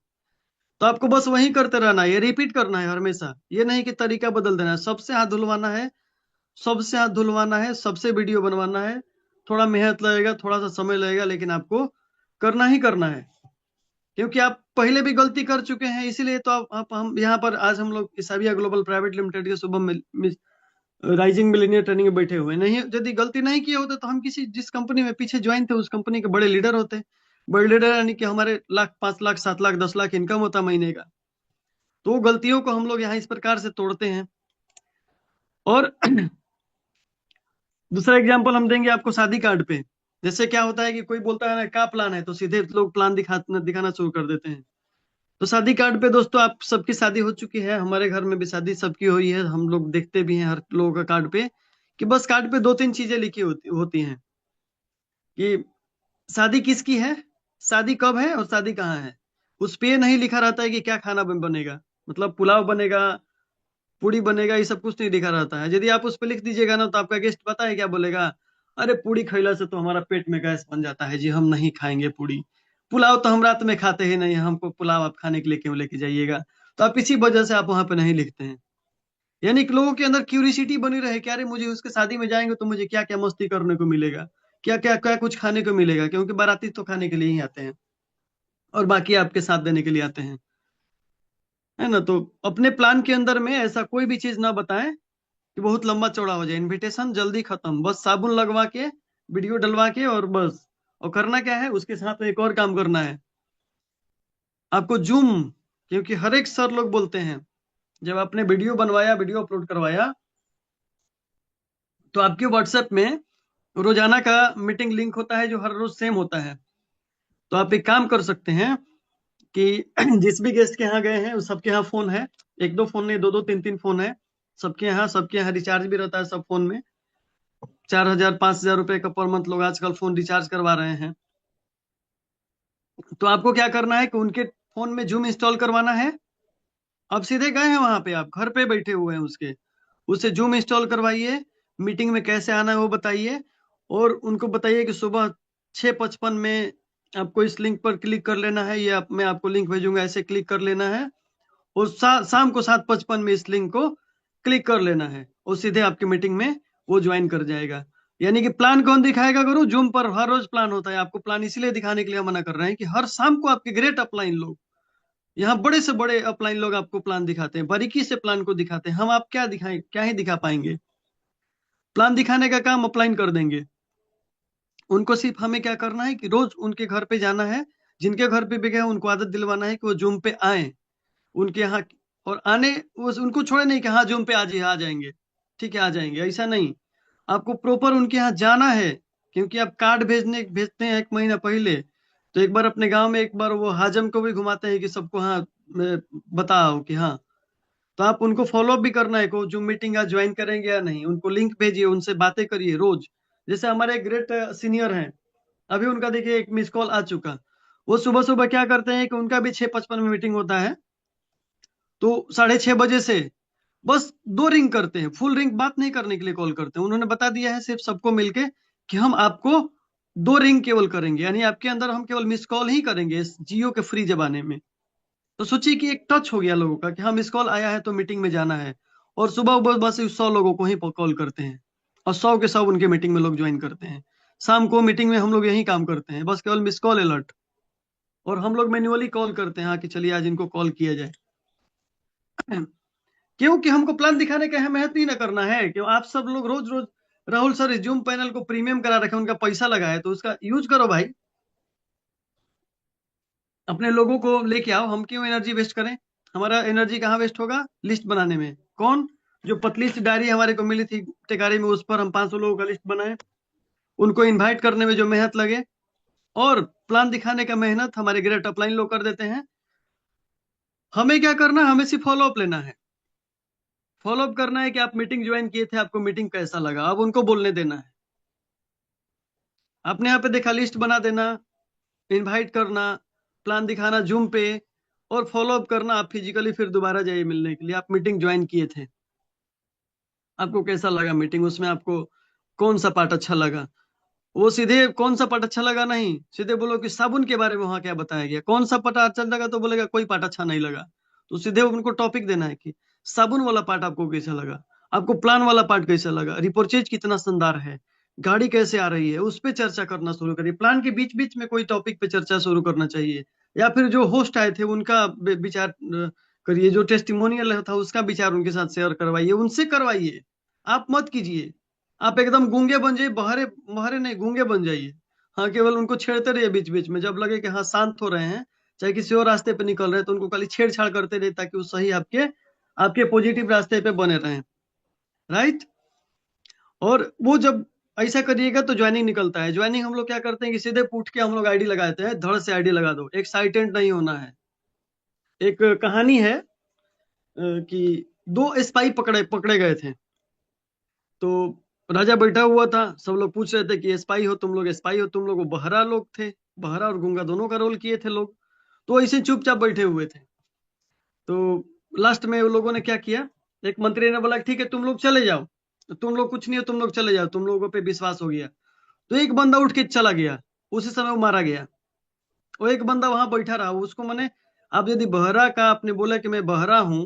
तो आपको बस वही करते रहना है, ये रिपीट करना है हमेशा, ये नहीं कि तरीका बदल देना है। सबसे हाथ धुलवाना है, सबसे हाथ धुलवाना है, सबसे वीडियो बनवाना है। थोड़ा मेहनत लगेगा, थोड़ा सा समय लगेगा, लेकिन आपको करना ही करना है, क्योंकि आप पहले भी गलती कर चुके हैं। इसीलिए तो आप हम यहाँ पर आज हम लोग इसाबिया ग्लोबल प्राइवेट लिमिटेड के शुभम राइजिंग मिलेनियर ट्रेनिंग में बैठे हुए नहीं। यदि गलती नहीं किए होते तो हम किसी जिस कंपनी में पीछे ज्वाइन थे उस कंपनी के बड़े लीडर होते। बड़े लीडर यानी कि हमारे लाख, 5 लाख, 7 लाख, 10 लाख इनकम होता महीने का। तो गलतियों को हम लोग यहाँ इस प्रकार से तोड़ते हैं। और दूसरा एग्जाम्पल हम देंगे आपको शादी कार्ड पे। जैसे क्या होता है कि कोई बोलता है ना क्या प्लान है, तो सीधे लोग प्लान दिखाना शुरू कर देते हैं। तो शादी कार्ड पे दोस्तों आप सबकी शादी हो चुकी है, हमारे घर में भी शादी सबकी हुई है, हम लोग देखते भी हैं हर लोगों का कार्ड पे कि बस कार्ड पे 2-3 चीजें लिखी होती हैं कि शादी किसकी है, शादी कब है और शादी कहाँ है। उस पे नहीं लिखा रहता है कि क्या खाना बनेगा, मतलब पुलाव बनेगा, पूड़ी बनेगा, ये सब कुछ नहीं लिखा रहता है। यदि आप उस पर लिख दीजिएगा ना तो आपका गेस्ट पता है क्या बोलेगा, अरे पूड़ी खैला से तो हमारा पेट में गैस बन जाता है जी, हम नहीं खाएंगे पूड़ी। पुलाव तो हम रात में खाते ही नहीं, हमको पुलाव आप खाने के लिए क्यों लेके जाइएगा। तो आप इसी वजह से आप वहां पे नहीं लिखते हैं। यानी कि लोगों के अंदर क्यूरियोसिटी बनी रहे कि अरे मुझे उसके शादी में जाएंगे तो मुझे क्या क्या मस्ती करने को मिलेगा, क्या क्या क्या कुछ खाने को मिलेगा, क्योंकि बाराती तो खाने के लिए ही आते हैं और बाकी आपके साथ देने के लिए आते हैं, है ना। तो अपने प्लान के अंदर में ऐसा कोई भी चीज ना बताएं कि बहुत लंबा चौड़ा हो जाए। इनविटेशन जल्दी खत्म, बस साबुन लगवा के वीडियो डलवा के और बस। और करना क्या है, उसके साथ एक और काम करना है आपको, जूम। क्योंकि हर एक सर लोग बोलते हैं जब आपने वीडियो बनवाया, वीडियो अपलोड करवाया, तो आपके व्हाट्सएप में रोजाना का मीटिंग लिंक होता है जो हर रोज सेम होता है। तो आप एक काम कर सकते हैं कि जिस भी गेस्ट के यहाँ गए हैं सबके यहाँ फोन है, 1-2 फोन नहीं, 2-2 3-3 फोन है सबके यहाँ रिचार्ज भी रहता है सब फोन में। 4,000-5,000 रुपए का पर मंथ लोग आजकल फोन रिचार्ज करवा रहे हैं। तो आपको क्या करना है कि उनके फोन में जूम इंस्टॉल करवाना है। आप सीधे गए हैं वहां पे, आप घर पे बैठे हुए हैं उससे जूम इंस्टॉल करवाइए, मीटिंग में कैसे आना है वो बताइए, और उनको बताइए कि सुबह 6:55 में आपको इस लिंक पर क्लिक कर लेना है, ये मैं आपको लिंक भेजूंगा, ऐसे क्लिक कर लेना है, और शाम को 7:55 में इस लिंक को क्लिक कर लेना है, और सीधे आपकी मीटिंग में वो ज्वाइन कर जाएगा। यानी कि प्लान कौन दिखाएगा गुरु, जूम पर हर रोज प्लान होता है। आपको प्लान इसलिए दिखाने के लिए मना कर रहे हैं कि हर शाम को आपके ग्रेट अपलाइन लोग, यहाँ बड़े से बड़े अपलाइन लोग आपको प्लान दिखाते हैं, बारीकी से प्लान को दिखाते हैं। हम आप क्या दिखाएं, क्या ही दिखा पाएंगे। प्लान दिखाने का काम अपलाइन कर देंगे। उनको सिर्फ हमें क्या करना है कि रोज उनके घर पे जाना है, जिनके घर पे भी गए उनको आदत दिलवाना है कि वो जूम पे आए उनके यहाँ, और आने उनको छोड़े नहीं कि हाँ जूम पे आज ही आ जाएंगे, ठीक है आ जाएंगे, ऐसा नहीं। आपको प्रॉपर उनके यहाँ जाना है, क्योंकि आप कार्ड भेजते हैं 1 महीना पहले, तो एक बार अपने गांव में एक बार वो हाजम को भी घुमाते हैं कि सबको हाँ बताओ कि हाँ, तो आप उनको फॉलो अप भी करना है को जो मीटिंग आज ज्वाइन करेंगे या नहीं, उनको लिंक भेजिए, उनसे बातें करिए रोज। जैसे हमारे ग्रेट सीनियर हैं, अभी उनका देखिए एक मिस कॉल आ चुका। वो सुबह सुबह क्या करते हैं कि उनका भी 6:55 में मीटिंग होता है, तो 6:30 बजे से बस 2 रिंग करते हैं, फुल रिंग बात नहीं करने के लिए कॉल करते हैं। उन्होंने बता दिया है सिर्फ सबको मिलके कि हम आपको 2 रिंग केवल करेंगे, यानी आपके अंदर हम केवल मिस कॉल ही करेंगे इस जियो के फ्री जमाने में। तो सोचिए कि एक टच हो गया लोगों का कि हाँ मिस कॉल आया है तो मीटिंग में जाना है, और सुबह बस 100 लोगों को ही कॉल करते हैं, और 100 के 100 उनके मीटिंग में लोग ज्वाइन करते हैं। शाम को मीटिंग में हम लोग यही काम करते हैं, बस केवल मिस कॉल अलर्ट, और हम लोग मैन्युअली कॉल करते हैं हाँ कि चलिए आज इनको कॉल किया जाए। क्योंकि हमको प्लान दिखाने का मेहनत नहीं ना करना है, क्यों आप सब लोग रोज रोज, राहुल सर इस जूम पैनल को प्रीमियम करा रखे, उनका पैसा लगा है तो उसका यूज करो भाई, अपने लोगों को लेके आओ। हम क्यों एनर्जी वेस्ट करें? हमारा एनर्जी कहाँ वेस्ट होगा? लिस्ट बनाने में। कौन? जो पतली सी डायरी हमारे को मिली थी टेकारी में, उस पर हम 500 लोगों का लिस्ट बनाए, उनको इनवाइट करने में जो मेहनत लगे, और प्लान दिखाने का मेहनत हमारे ग्रेट अपलाइन लोग कर देते हैं। हमें क्या करना है? हमें सिर्फ फॉलो अप लेना है, फॉलो अप करना है कि आप मीटिंग ज्वाइन किए थे, आपको मीटिंग कैसा लगा, अब उनको बोलने देना है। आपने यहाँ पे देखा लिस्ट बना देना, इनवाइट करना, प्लान दिखाना जूम पे, और फॉलो अप करना। आप फिजिकली फिर दोबारा जाइए मिलने के लिए, आप मीटिंग ज्वाइन किए थे, आपको कैसा लगा मीटिंग, उसमें आपको कौन सा पार्ट अच्छा लगा। वो सीधे कौन सा पार्ट अच्छा लगा नहीं, सीधे बोलो कि साबुन के बारे में वहां क्या बताया गया, कौन सा पार्ट अच्छा लगा, तो बोलेगा कोई पार्ट अच्छा नहीं लगा। तो सीधे उनको टॉपिक देना है कि साबुन वाला पार्ट आपको कैसा लगा, आपको प्लान वाला पार्ट कैसा लगा, रिपोर्चेज कितना शानदार है, गाड़ी कैसे आ रही है, उस पर चर्चा करना शुरू करिए। प्लान के बीच बीच में कोई टॉपिक पे चर्चा शुरू करना चाहिए, या फिर जो होस्ट आए थे उनका विचार करिए, जो टेस्टिमोनियल था उसका विचार उनके साथ शेयर करवाइए, उनसे करवाइए, आप मत कीजिए। आप एकदम गूंगे बन जाइए, बहरे बहरे नहीं गूंगे बन जाइए। हाँ केवल उनको छेड़ते रहिए बीच बीच में, जब लगे कि हाँ शांत हो रहे हैं, चाहे किसी और रास्ते पे निकल रहे हैं, तो उनको खाली छेड़छाड़ करते रहिए, ताकि वो सही आपके आपके पॉजिटिव रास्ते पे बने रहें। राइट? और वो जब ऐसा करिएगा तो ज्वाइनिंग निकलता है। ज्वाइनिंग हम लोग क्या करते हैं कि सीधे पूछ के हम लोग आईडी लगाते हैं, धड़ से आईडी लगा दो, एक्साइटेड नहीं होना है। एक कहानी है कि 2 स्पाई पकड़े पकड़े गए थे, तो राजा बैठा हुआ था, सब लोग पूछ रहे थे कि स्पाई हो तुम लोग, स्पाई हो तुम लोग। वो बहरा लोग थे, बहरा और गूंगा दोनों का रोल किए थे लोग, तो ऐसे चुपचाप बैठे हुए थे। तो लास्ट में वो लोगों ने क्या किया, एक मंत्री ने बोला ठीक है तुम लोग चले जाओ, तो तुम लोग कुछ नहीं हो, तुम लोग चले जाओ, तुम लोगों पे विश्वास हो गया। तो एक बंदा उठ के चला गया, उसी समय वो मारा गया। वो एक बंदा वहां बैठा रहा, उसको मैंने, आप यदि बहरा का आपने बोला कि मैं बहरा हूं,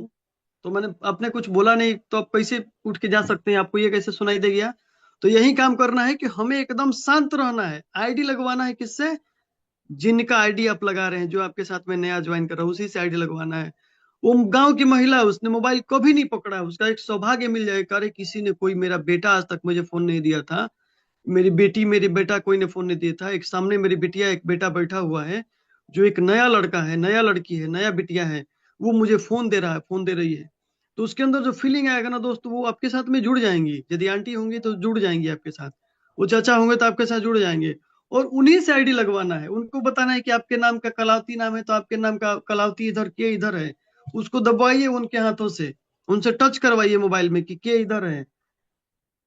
तो मैंने आपने कुछ बोला नहीं, तो आप कैसे उठ के जा सकते हैं, आपको ये कैसे सुनाई दे गया? तो यही काम करना है कि हमें एकदम शांत रहना है। आईडी लगवाना है किससे? जिनका आईडी आप लगा रहे हैं, जो आपके साथ में नया ज्वाइन कर रहा है, उसी से आईडी लगवाना है। वो गांव की महिला है, उसने मोबाइल कभी नहीं पकड़ा, उसका एक सौभाग्य मिल जाएगा, अरे किसी ने, कोई मेरा बेटा आज तक मुझे फोन नहीं दिया था, मेरी बेटी मेरी बेटा कोई ने फोन नहीं दिया था। एक सामने मेरी बिटिया एक बेटा बैठा हुआ है, जो एक नया लड़का है, नया लड़की है, नया बिटिया है, वो मुझे फोन दे रहा है, फोन दे रही है। तो उसके अंदर जो फीलिंग आएगा ना दोस्त, वो आपके साथ में जुड़ जाएंगी। यदि आंटी होंगी तो जुड़ जाएंगी आपके साथ, वो चाचा होंगे तो आपके साथ जुड़ जाएंगे। और उन्हीं से आईडी लगवाना है, उनको बताना है कि आपके नाम का कलावती नाम है, तो आपके नाम का कलावती इधर के इधर है, उसको दबाइए उनके हाथों से, उनसे टच करवाइए मोबाइल में कि के इधर है,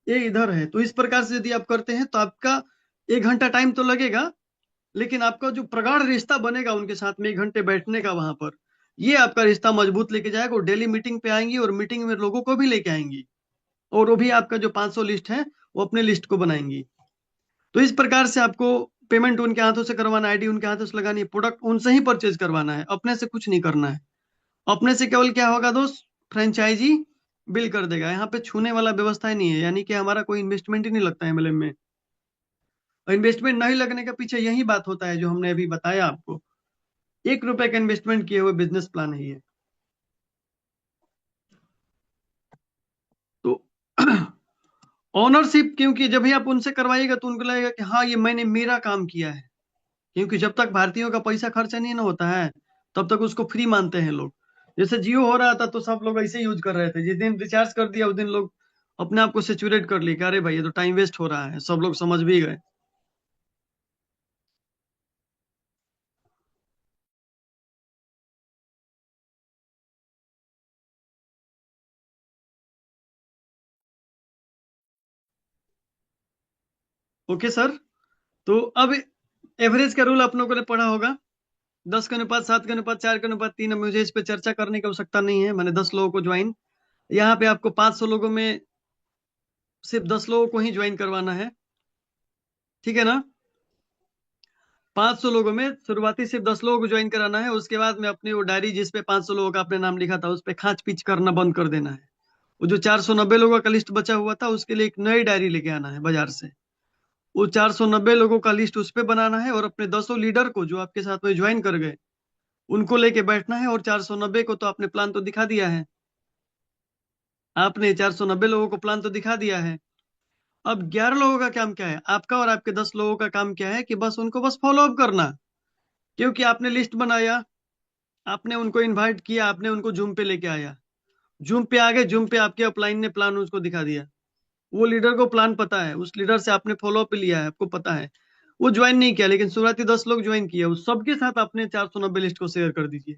ये इधर है। तो इस प्रकार से यदि आप करते हैं तो आपका 1 घंटा टाइम तो लगेगा, लेकिन आपका जो प्रगाढ़ रिश्ता बनेगा उनके साथ में 1 घंटे बैठने का वहां पर, ये आपका रिश्ता मजबूत लेके जाएगा। और डेली मीटिंग पे आएंगी, और मीटिंग में लोगों को भी लेके आएंगी, और वो भी आपका जो 500 लिस्ट है वो अपने लिस्ट को बनाएंगी। तो इस प्रकार से आपको पेमेंट उनके हाथों से करवाना, आईडी उनके हाथों से लगानी है, प्रोडक्ट उनसे ही परचेज करवाना है, अपने से कुछ नहीं करना है। अपने से केवल क्या होगा दोस्त? फ्रेंचाइजी बिल कर देगा। यहाँ पे छूने वाला व्यवस्था ही नहीं है, यानी कि हमारा कोई इन्वेस्टमेंट ही नहीं लगता है एमएलएम में। और इन्वेस्टमेंट नहीं लगने का पीछे यही बात होता है जो हमने अभी बताया आपको, 1 रुपए का इन्वेस्टमेंट किए हुए बिजनेस प्लान है ये। तो ओनरशिप, क्योंकि जब भी आप उनसे करवाइएगा तो उनको लगेगा कि हाँ ये मैंने मेरा काम किया है, क्योंकि जब तक भारतीयों का पैसा खर्चा नहीं ना होता है तब तक उसको फ्री मानते हैं लोग। जैसे जियो हो रहा था तो सब लोग ऐसे यूज कर रहे थे, जिस दिन रिचार्ज कर दिया उस दिन लोग अपने आप को सेचुरेट कर लिए कि अरे भाई ये तो टाइम वेस्ट हो रहा है, सब लोग समझ भी गए। ओके सर, तो अब एवरेज का रूल आप लोगों ने पढ़ा होगा, 10 के अनुपात, 7 के अनुपात, 4 के अनुपात 3। अब मुझे इस पे चर्चा करने की आवश्यकता नहीं है, मैंने 10 लोगों को ज्वाइन, यहाँ पे आपको 500 लोगों में सिर्फ 10 लोगों को ही ज्वाइन करवाना है, ठीक है ना। 500 लोगों में शुरुआती सिर्फ 10 लोगों को ज्वाइन कराना है, उसके बाद में अपनी वो डायरी जिसपे 500 लोगों का आपने नाम लिखा था उस पे खांच पीच करना बंद कर देना है। वो जो 490 लोगों का लिस्ट बचा हुआ था उसके लिए एक नई डायरी लेके आना है बाजार से। वो 490 लोगों का लिस्ट उस पे बनाना है और अपने 10 लीडर को जो आपके साथ में ज्वाइन कर गए उनको लेके बैठना है। और 490 को तो आपने प्लान तो दिखा दिया है, आपने 490 लोगों को प्लान तो दिखा दिया है। अब 11 लोगों का काम क्या है, आपका और आपके 10 लोगों का काम क्या है कि बस उनको बस फॉलो अप करना। क्योंकि आपने लिस्ट बनाया, आपने उनको इनवाइट किया, आपने उनको जूम पे लेके आया, जूम पे आ गए, जूम पे आपके अपलाइन ने प्लान उसको दिखा दिया, वो लीडर को प्लान पता है, उस लीडर से आपने फॉलो अप लिया है, आपको पता है, वो ज्वाइन नहीं किया लेकिन शुरुआती 10 लोग ज्वाइन किया, उस सबके साथ आपने 490 लिस्ट को शेयर कर दीजिए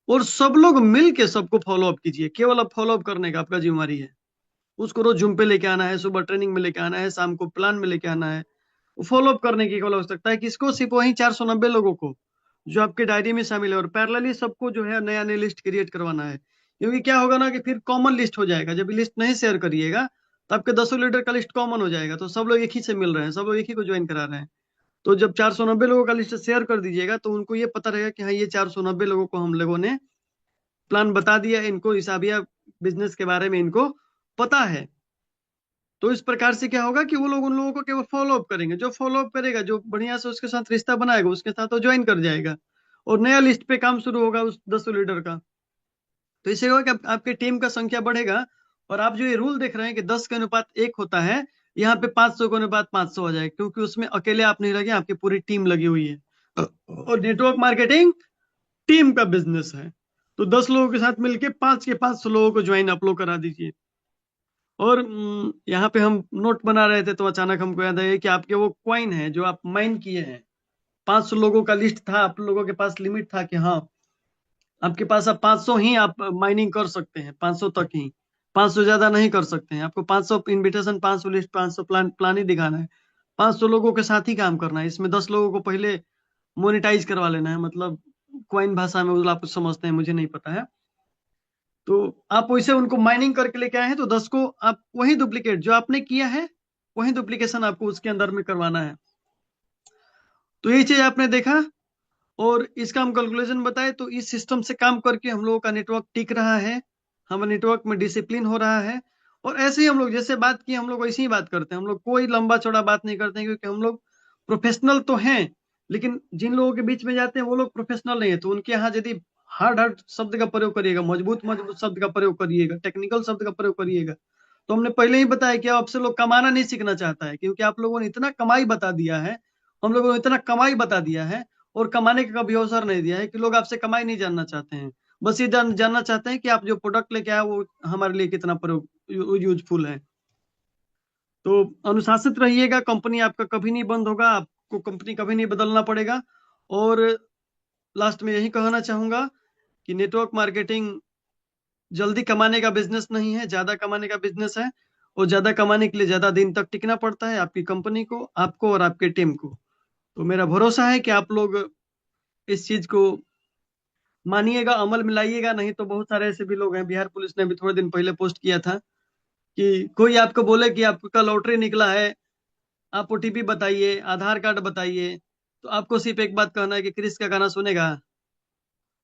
और सब लोग मिल के सबको फॉलो अप कीजिए। केवल अब फॉलो अप करने का आपका जिम्मेवारी है, उसको रोज जूम पे लेके आना है, सुबह ट्रेनिंग में लेके आना है, शाम को प्लान में लेके आना है। फॉलो अप करने की केवल आवश्यकता है किसको, सिर्फ वही 490 लोगों को जो आपके डायरी में शामिल है। और पैरेलली सबको जो है नया नया लिस्ट क्रिएट करवाना है, क्योंकि क्या होगा ना कि फिर कॉमन लिस्ट हो जाएगा। जब लिस्ट नहीं शेयर करिएगा तो आपके 10 लीडर का लिस्ट कॉमन हो जाएगा, तो सब लोग एक ही से मिल रहे हैं, सब लोग एक ही को ज्वाइन करा रहे हैं। तो जब 490 लोगों का लिस्ट शेयर कर दीजिएगा तो उनको ये पता रहेगा कि हाँ ये 490 लोगों को हम लोगों ने प्लान बता दिया, इनको हिसाबिया बिजनेस के बारे में इनको पता है। तो इस प्रकार से क्या होगा कि वो लोग उन लोगों को केवल फॉलो अप करेंगे, जो फॉलो अप करेगा, जो बढ़िया से उसके साथ रिश्ता बनाएगा उसके साथ वो ज्वाइन कर जाएगा और नया लिस्ट पे काम शुरू होगा उस 10 लीडर का। तो इससे होगा कि आपके टीम का संख्या बढ़ेगा। और आप जो ये रूल देख रहे हैं कि 10 के अनुपात 1 होता है, यहाँ पे 500 के अनुपात 500 हो जाएगा, क्योंकि उसमें अकेले आप नहीं लगे, आपकी पूरी टीम लगी हुई है। और नेटवर्क मार्केटिंग टीम का बिजनेस है, तो 10 लोगों के साथ मिलके 5 के 500 लोगों को ज्वाइन आप लोग करा दीजिए। और यहाँ पे हम नोट बना रहे थे तो अचानक हमको याद आया कि आपके वो क्वाइन है जो आप माइन किए हैं, 500 लोगों का लिस्ट था, आप लोगों के पास लिमिट था कि हाँ आपके पास अब 500 ही आप माइनिंग कर सकते हैं, 500 तक ही, 500 ज्यादा नहीं कर सकते हैं। आपको 500 इनविटेशन, 500 लिस्ट, 500 प्लान ही दिखाना है, 500 लोगों के साथ ही काम करना है। इसमें 10 लोगों को पहले मोनेटाइज करवा लेना है, मतलब क्वाइन भाषा में आप कुछ समझते हैं, मुझे नहीं पता है। तो आप वैसे उनको माइनिंग करके लेके आए हैं तो 10 को आप वही डुप्लीकेट जो आपने किया है वही डुप्लीकेशन आपको उसके अंदर में करवाना है। तो ये चीज आपने देखा और इसका हम कैलकुलेशन बताए, तो इस सिस्टम से काम करके हम लोगों का नेटवर्क टिक रहा है, हमारे नेटवर्क में डिसिप्लिन हो रहा है। और ऐसे ही हम लोग जैसे बात की हम लोग वैसे ही बात करते हैं, हम लोग कोई लंबा चौड़ा बात नहीं करते हैं, क्योंकि हम लोग प्रोफेशनल तो हैं लेकिन जिन लोगों के बीच में जाते हैं वो लोग प्रोफेशनल नहीं है। तो उनके यहाँ यदि हार्ड हार्ड शब्द का प्रयोग करिएगा, मजबूत मजबूत शब्द का प्रयोग करिएगा, टेक्निकल शब्द का प्रयोग करिएगा, तो हमने पहले ही बताया कि आपसे लोग कमाना नहीं सीखना चाहता है, क्योंकि आप लोगों ने इतना कमाई बता दिया है, हम लोगों ने इतना कमाई बता दिया है और कमाने का कभी अवसर नहीं दिया है कि लोग आपसे कमाई नहीं जानना चाहते हैं। बस ये जानना चाहते हैं कि आप जो प्रोडक्ट लेके आए वो हमारे लिए कितना प्रयोग यूजफुल है। तो अनुशासित रहिएगा, कंपनी आपका कभी नहीं बंद होगा, आपको कंपनी कभी नहीं बदलना पड़ेगा। और लास्ट में यही कहना चाहूंगा कि नेटवर्क मार्केटिंग जल्दी कमाने का बिजनेस नहीं है, ज्यादा कमाने का बिजनेस है। और ज्यादा कमाने के लिए ज्यादा दिन तक टिकना पड़ता है आपकी कंपनी को, आपको और आपके टीम को। तो मेरा भरोसा है कि आप लोग इस चीज को मानिएगा, अमल में लाइएगा। नहीं तो बहुत सारे ऐसे भी लोग हैं, बिहार पुलिस ने भी थोड़े दिन पहले पोस्ट किया था कि कोई आपको बोले कि आपका लॉटरी निकला है, आप ओटीपी बताइए, आधार कार्ड बताइए, तो आपको सिर्फ एक बात कहना है कि क्रिस का गाना सुनेगा,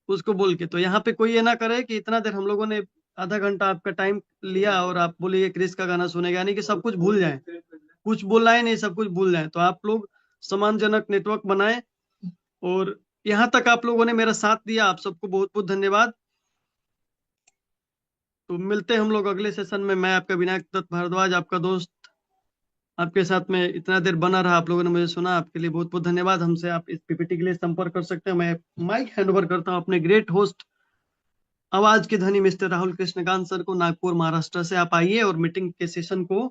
उसको बोल के। तो यहाँ पे कोई ये ना करे कि इतना देर हम लोगों ने आधा घंटा आपका टाइम लिया और आप बोलिए क्रिस का गाना सुनेगा, यानी कि सब कुछ भूल जाए, कुछ बोलना ही नहीं, सब कुछ भूल जाए। तो आप लोग सम्मानजनक नेटवर्क बनाएं। और यहाँ तक आप लोगों ने मेरा साथ दिया, आप सबको बहुत बहुत धन्यवाद। तो मिलते हैं हम लोग अगले सेशन में। मैं आपका विनायक दत्त भारद्वाज, आपका दोस्त आपके साथ में इतना देर बना रहा, आप लोगों ने मुझे सुना, आपके लिए बहुत बहुत धन्यवाद। हमसे आप इस पीपीटी के लिए संपर्क कर सकते हैं। मैं माइक हैंड ओवर करता हूँ अपने ग्रेट होस्ट, आवाज के धनी मिस्टर राहुल कृष्णकांत सर को, नागपुर महाराष्ट्र से। आप आइए और मीटिंग के सेशन को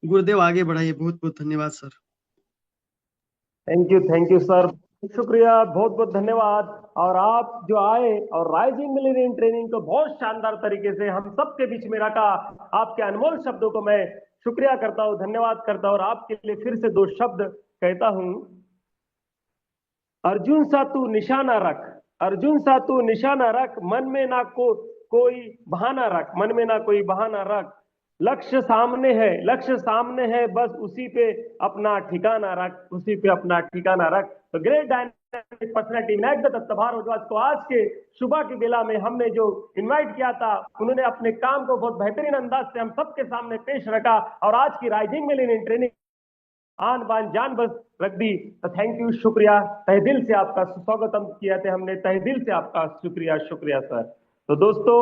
गुरुदेव आगे बढ़ाइए। बहुत बहुत धन्यवाद सर। थैंक यू सर, शुक्रिया, बहुत बहुत धन्यवाद। और आप जो आए और राइजिंग मिलेनियम ट्रेनिंग को बहुत शानदार तरीके से हम सबके बीच में रखा, आपके अनमोल शब्दों को मैं शुक्रिया करता हूँ, धन्यवाद करता हूँ। और आपके लिए फिर से दो शब्द कहता हूँ, अर्जुन सा तू निशाना रख, अर्जुन सा तू निशाना रख, मन में ना कोई बहाना रख, मन में ना कोई बहाना रख, लक्ष्य सामने है, लक्ष्य सामने है, बस उसी पे अपना ठिकाना रख, उसी पे अपना ठिकाना रख। तो great dynamic personality Vinayak Datt Bhardwaj को आज के सुबह की बेला में हमने जो इनवाइट किया था, उन्होंने अपने काम को बहुत बेहतरीन अंदाज से हम सबके सामने पेश रखा और आज की राइजिंग मिलेनियम ट्रेनिंग आन बान जान बस रख दी। तो थैंक यू, शुक्रिया, तहे दिल से आपका स्वागतम किया थे हमने, तहे दिल से आपका शुक्रिया, शुक्रिया सर। तो दोस्तों,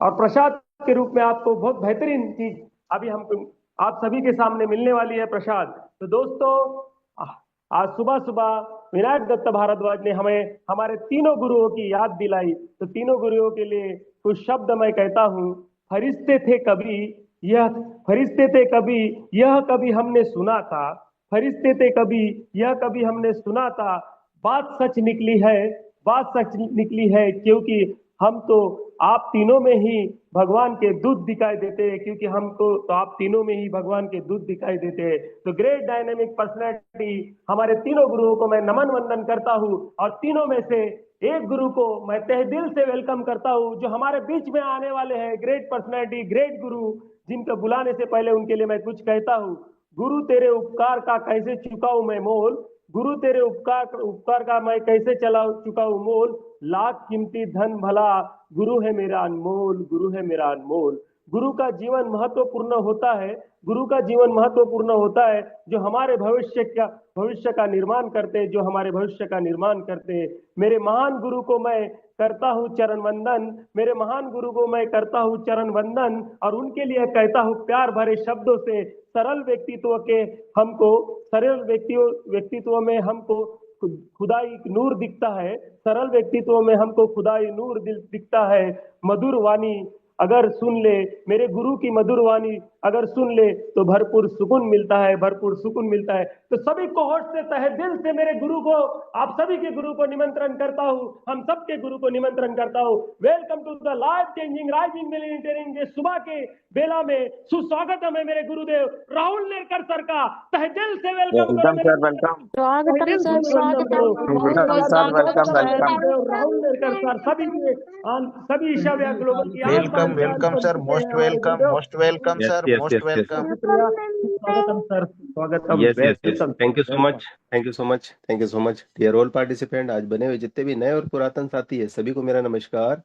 और प्रसाद के रूप में आपको बहुत बेहतरीन चीज अभी हम आप सभी के सामने मिलने वाली है, प्रसाद। तो दोस्तों, आज सुबह सुबह विनायक दत्त भारद्वाज ने हमें हमारे तीनों गुरुओं की याद दिलाई। तो तीनों गुरुओं के लिए कुछ शब्द मैं कहता हूँ। फरिश्ते थे कभी, यह फरिश्ते थे कभी, यह कभी हमने सुना था, फरिश्ते थे कभी, यह कभी हमने सुना था, बात सच निकली है, बात सच निकली है, क्योंकि हम तो आप तीनों में ही भगवान के दूत दिखाई देते हैं, क्योंकि हमको तो आप तीनों में ही भगवान के दूत दिखाई देते हैं। तो ग्रेट डायनेमिक पर्सनैलिटी हमारे तीनों गुरुओं को मैं नमन वंदन करता हूँ, और तीनों में से एक गुरु को मैं तहे दिल से वेलकम करता हूँ, जो हमारे बीच में आने वाले हैं, ग्रेट पर्सनैलिटी, ग्रेट गुरु, जिनको बुलाने से पहले उनके लिए मैं कुछ कहता हूँ। गुरु तेरे उपकार का कैसे चुकाऊं मैं मोल, गुरु तेरे उपकार उपकार का मैं कैसे चला चुका हूं मोल, लाख कीमती धन भला, गुरु है मेरा अनमोल, गुरु है मेरा अनमोल। गुरु का जीवन महत्वपूर्ण होता है, गुरु का जीवन महत्वपूर्ण होता है, जो हमारे भविष्य का निर्माण करते हैं, जो हमारे भविष्य का निर्माण करते हैं। मेरे महान गुरु को मैं करता हूँ चरण वंदन, मेरे महान गुरु को मैं करता हूँ चरण वंदन, और उनके लिए कहता हूँ प्यार भरे शब्दों से, सरल व्यक्तित्व के हमको, सरल व्यक्तित्व में हमको खुदाई नूर दिखता है, सरल व्यक्तित्व में हमको खुदाई नूर दिखता है। मधुर वाणी अगर सुन ले, मेरे गुरु की मधुर वाणी अगर सुन ले, तो भरपूर सुकून मिलता है, भरपूर सुकून मिलता है। तो सभी कोहोट से तहे दिल से मेरे गुरु को, आप सभी के गुरु को निमंत्रण करता हूँ, हम सबके गुरु को निमंत्रण करता हूँ। Welcome to the life changing rising millennium training के सुबह के बेला में सुस्वागतम है मेरे गुरुदेव राहुल नेरकर सर का। तहे दिल से वेलकम करो वेलकम मेरे, सर, वेलकम। स्वागतम सर, स्वागतम, बहुत बहुत सर, स्वागतम welcome sir. Welcome. Rahul Nerkar sir सभी के सभी ईशाव्या ग्लोबल की आन वेलकम बान जान वेलकम बन सर, चुके हैं मोस्ट हमारे वेलकम, गुरुदेव। Most welcome Yes, sir, yes, most yes, yes. Welcome. शुक्रिया, स्वागतम सर, स्वागतम, Yes, yes, yes. Welcome, Thank you so welcome. much. Thank you so much. Thank you so much. Dear all participant, आज बने हुए जितने भी नए और पुरातन साथी है, सभी को मेरा नमस्कार।